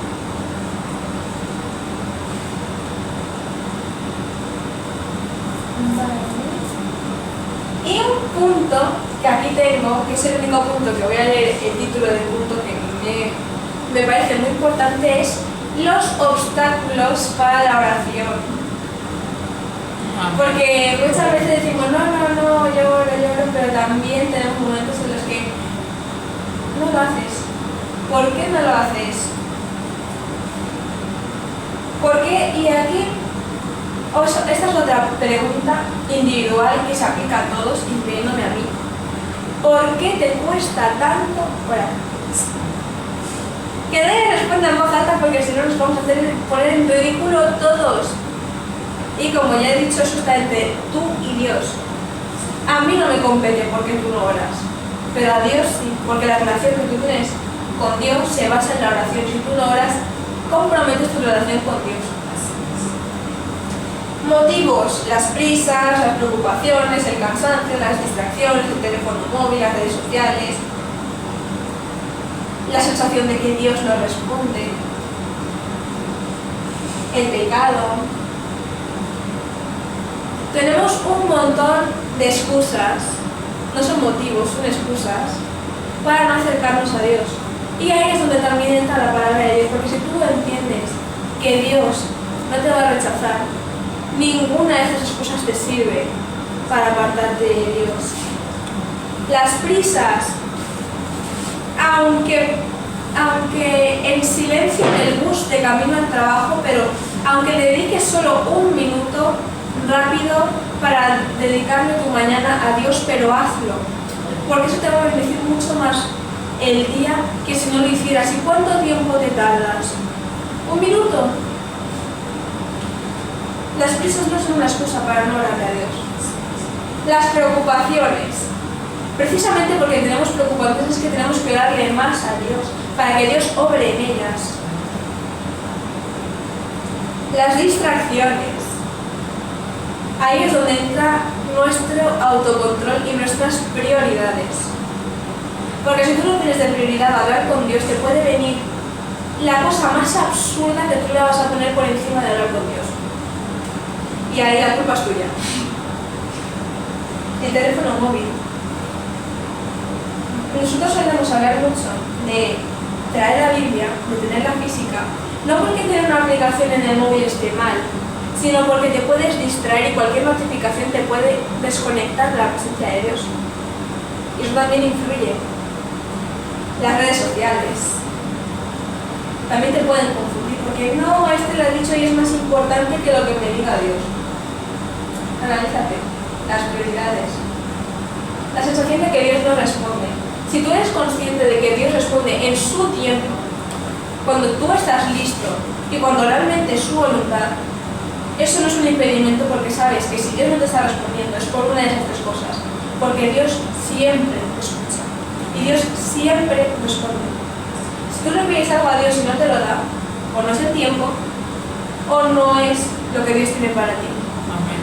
Y un punto que aquí tengo, que es el único punto que voy a leer, el título del punto que me parece muy importante, es los obstáculos para la oración. Porque muchas veces decimos, no, lloro, pero también tenemos momentos en los que no lo haces. ¿Por qué no lo haces? ¿Por qué? Y aquí, esta es otra pregunta individual que se aplica a todos, incluyéndome a mí. ¿Por qué te cuesta tanto orar? Que nadie responda en voz alta, porque si no nos vamos a poner en ridículo todos. Y como ya he dicho, eso está entre tú y Dios. A mí no me compete porque tú no oras, pero a Dios sí, porque la relación que tú tienes con Dios se basa en la oración. Si tú no oras, comprometes tu relación con Dios. Motivos: las prisas, las preocupaciones, el cansancio, las distracciones, el teléfono móvil, las redes sociales, la sensación de que Dios no responde, el pecado. Tenemos un montón de excusas, no son motivos, son excusas, para no acercarnos a Dios. Y ahí es donde también entra la palabra de Dios, porque si tú entiendes que Dios no te va a rechazar, ninguna de esas excusas te sirve para apartarte de Dios. Las prisas, aunque en silencio en el bus de camino al trabajo, pero aunque le dediques solo un minuto rápido para dedicarle tu mañana a Dios, pero hazlo, porque eso te va a bendecir mucho más el día que si no lo hicieras. ¿Y cuánto tiempo te tardas? ¿Un minuto? Las prisas no son una excusa para no orarle a Dios. Las preocupaciones, precisamente porque tenemos preocupaciones, es que tenemos que orarle más a Dios, para que Dios obre en ellas. Las distracciones, ahí es donde entra nuestro autocontrol y nuestras prioridades. Porque si tú no tienes de prioridad hablar con Dios, te puede venir la cosa más absurda que tú le vas a poner por encima de hablar con Dios. Y ahí la culpa es tuya. El teléfono móvil. Nosotros solemos hablar mucho de traer la Biblia, de tenerla física, no porque tener una aplicación en el móvil esté mal, sino porque te puedes distraer y cualquier notificación te puede desconectar de la presencia de Dios. Y eso también influye. Las redes sociales también te pueden confundir, porque no, a este le ha dicho y es más importante que lo que me diga Dios. Analízate las prioridades. La sensación de que Dios no responde. Si tú eres consciente de que Dios responde en su tiempo, cuando tú estás listo y cuando realmente es su voluntad, eso no es un impedimento, porque sabes que si Dios no te está respondiendo es por una de esas tres cosas. Porque Dios siempre te escucha y Dios siempre responde. Si tú le pides algo a Dios y no te lo da, o no es el tiempo, o no es lo que Dios tiene para ti.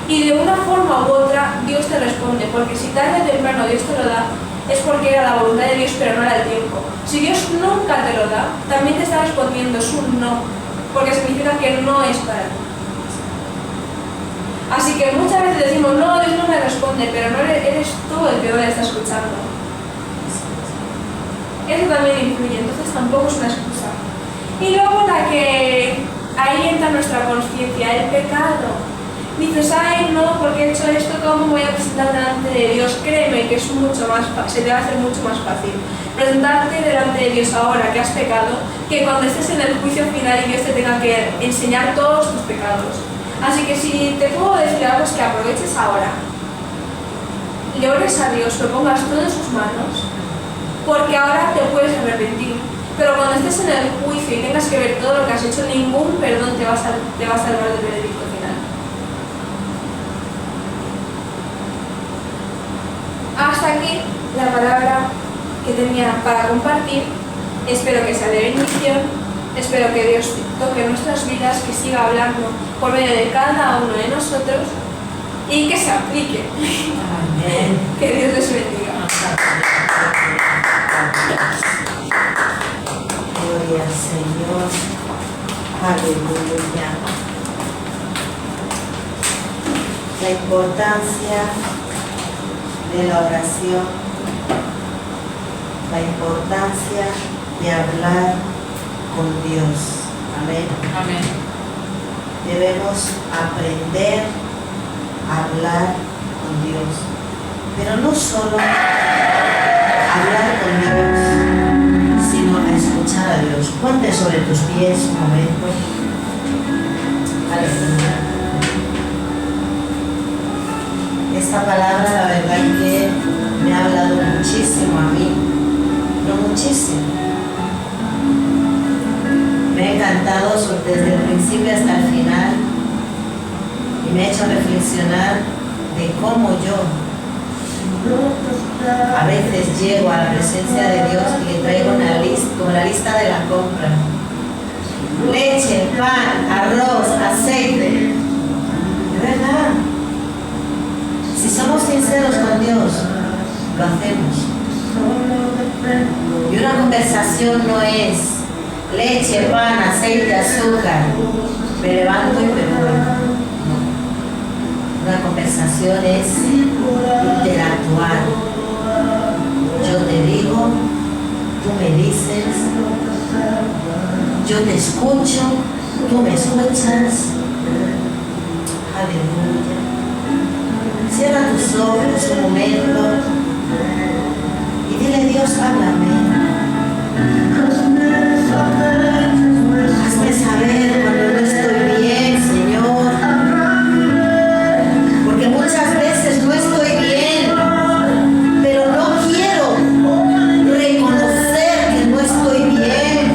Y de una forma u otra Dios te responde, porque si tarde o temprano Dios te lo da, es porque era la voluntad de Dios, pero no era el tiempo. Si Dios nunca te lo da, también te está respondiendo, es un no, porque significa que no es para ti. Así que muchas veces decimos, no, Dios no me responde, pero no eres tú el que no le está escuchando. Eso también influye, entonces tampoco es una excusa. Y luego la que ahí entra nuestra conciencia, el pecado. Dices, ay no, porque he hecho esto, ¿cómo voy a presentar delante de Dios? Créeme que es mucho más se te va a hacer mucho más fácil presentarte delante de Dios ahora que has pecado, que cuando estés en el juicio final y Dios te tenga que enseñar todos tus pecados. Así que si te puedo decir algo, es que aproveches ahora, le ores a Dios, lo pongas todo en sus manos, porque ahora te puedes arrepentir. Pero cuando estés en el juicio y tengas que ver todo lo que has hecho, ningún perdón te va a salvar del veredicto final. Hasta aquí la palabra que tenía para compartir. Espero que sea de bendición, espero que Dios toque nuestras vidas, que siga hablando por medio de cada uno de nosotros y que se aplique. Amén. Que Dios les bendiga. Gloria al Señor. Aleluya. La importancia de la oración, la importancia de hablar con Dios. Amén. Amén. Debemos aprender a hablar con Dios, pero no solo hablar con Dios, sino a escuchar a Dios. Ponte sobre tus pies un momento. Aleluya. Esta palabra, la verdad que me ha hablado muchísimo a mí, no muchísimo. Me ha encantado desde el principio hasta el final y me ha hecho reflexionar de cómo yo a veces llego a la presencia de Dios y le traigo una lista, como la lista de la compra: leche, pan, arroz, aceite. De verdad, si somos sinceros con Dios, lo hacemos. Y una conversación no es leche, pan, aceite, azúcar, me levanto y me voy. No. Una conversación es interactuar. Yo te digo, tú me dices, yo te escucho, tú me escuchas. Aleluya. Cierra tus ojos un momento y dile: Dios, háblame. Hazme saber cuando no estoy bien, Señor. Porque muchas veces no estoy bien, pero no quiero reconocer que no estoy bien.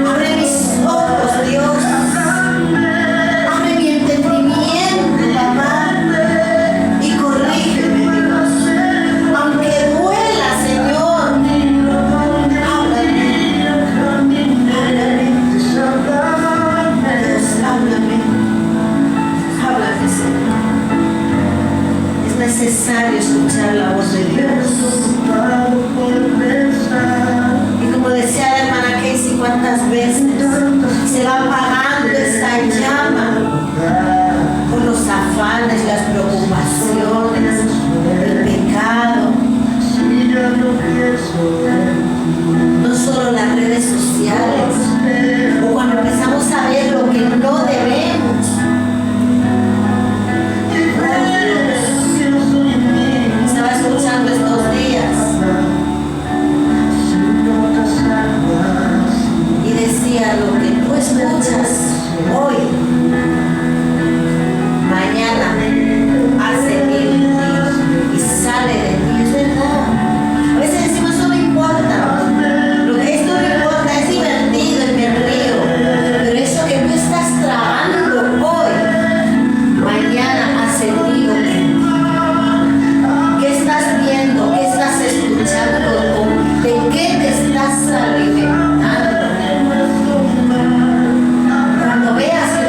Abre mis ojos, Dios. Abre mi entendimiento, papá. Y corrígeme, Dios. Aunque duela, Señor. Háblame, Señor. Es necesario escuchar la voz de Dios. Y como decía la hermana Casey, ¿cuántas veces se va apagando esa llama por los afanes, las preocupaciones, el pecado? No solo las redes sociales, o cuando empezamos a ver lo que no debemos. Estaba escuchando estos días y decía: lo que tú escuchas hoy, mañana hace en ti y sale de ti. Es verdad. A veces decimos: eso no importa. Esto no importa, es divertido y me río. Pero eso que tú estás trabajando hoy, mañana ha sentido en ti. ¿Qué estás viendo? ¿Qué estás escuchando? ¿De qué te estás alimentando? Cuando veas que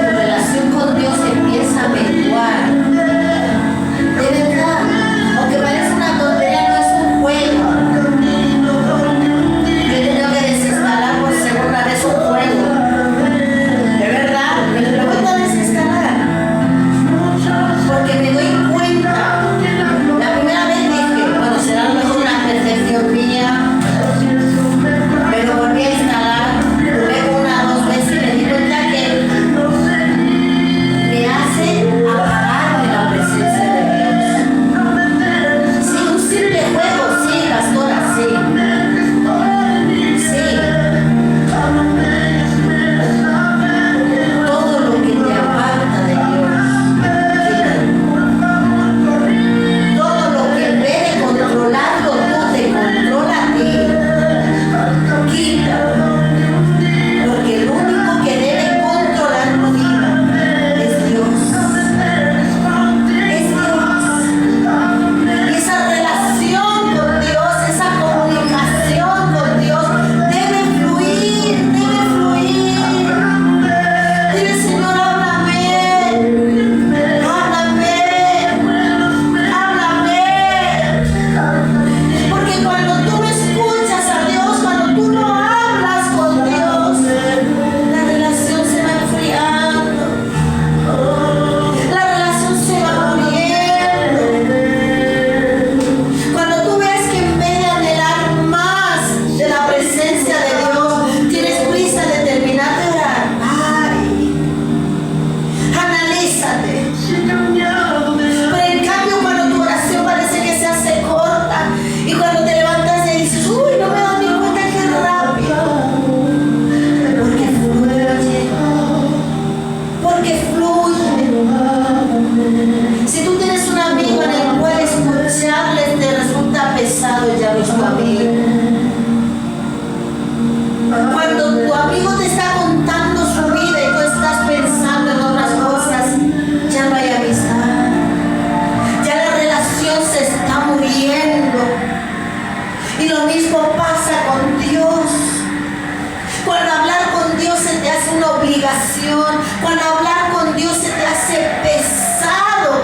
oración, cuando hablar con Dios se te hace pesado,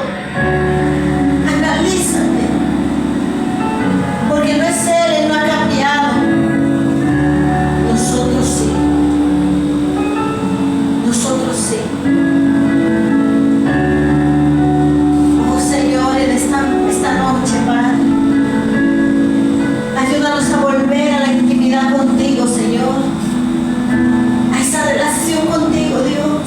analízate, porque no es Él no ha cambiado. Nosotros sí. Nosotros sí. Oh Señor, en esta noche, Padre, ayúdanos a volver a la intimidad contigo, Señor, a esa relación contigo, Dios.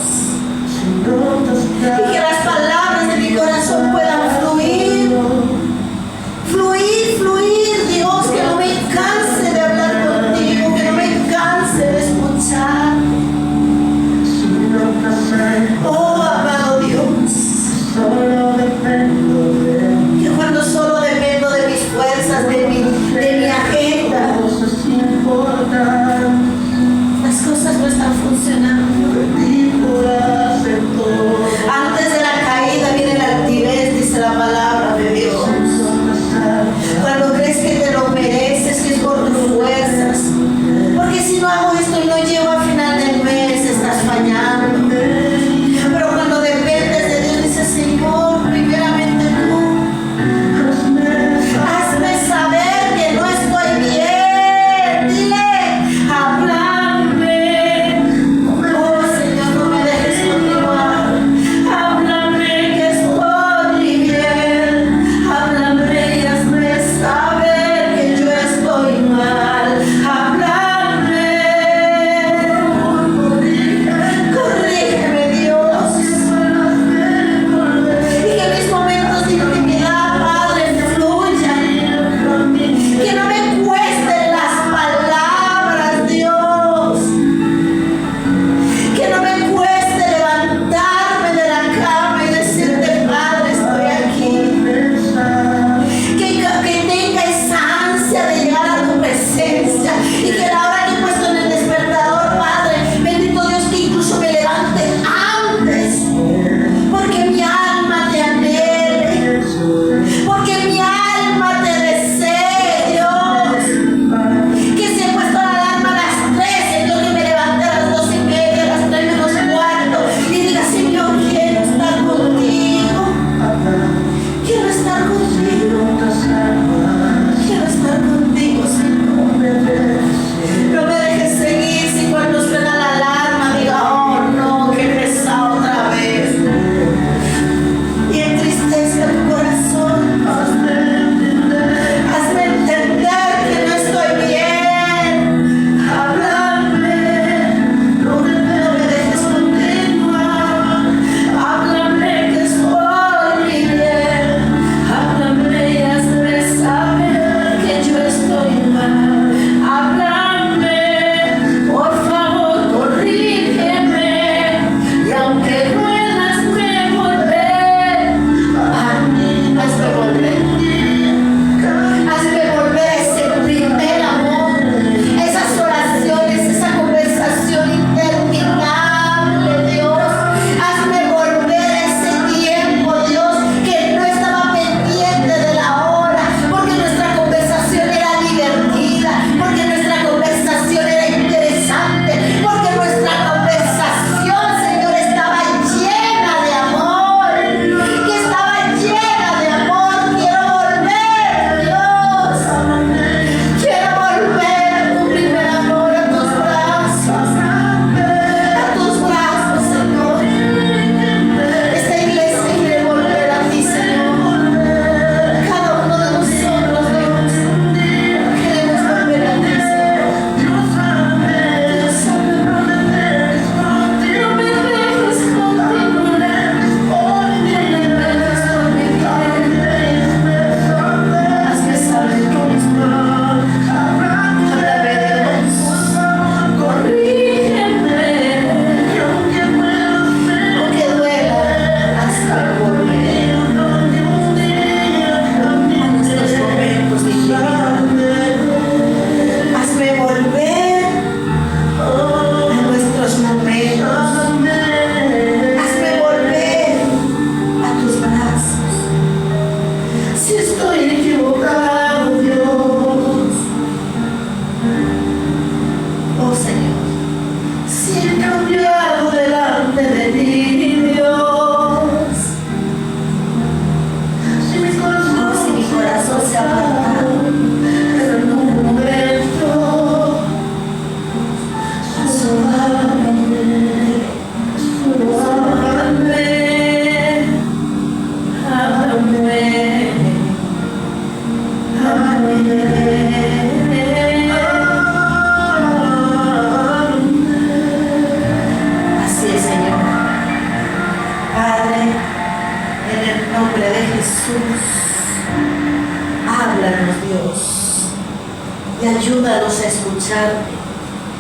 y ayúdanos a escucharte,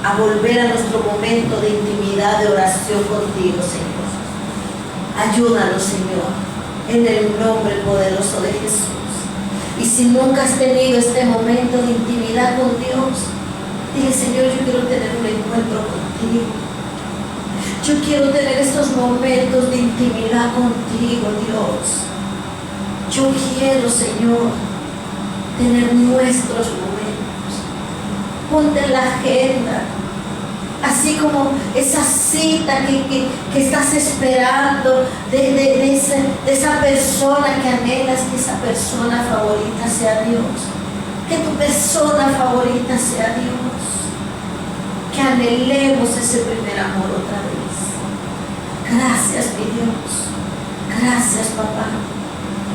a volver a nuestro momento de intimidad, de oración contigo, Señor. Ayúdanos, Señor, en el nombre poderoso de Jesús. Y si nunca has tenido este momento de intimidad con Dios, dile: Señor, yo quiero tener un encuentro contigo. Yo quiero tener estos momentos de intimidad contigo, Dios. Yo quiero, Señor, tener nuestros momentos. Ponte en la agenda, así como esa cita que estás esperando de esa persona que anhelas, que esa persona favorita sea Dios. Que tu persona favorita sea Dios. Que anhelemos ese primer amor otra vez. Gracias, mi Dios. Gracias, papá.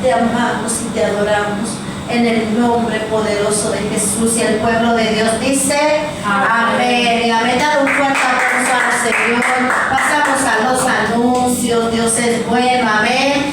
Te amamos y te adoramos en el nombre poderoso de Jesús. Y el pueblo de Dios dice amén. Y amén. Dale un fuerte aplauso al Señor. Pasamos a los anuncios. Dios es bueno. Amén.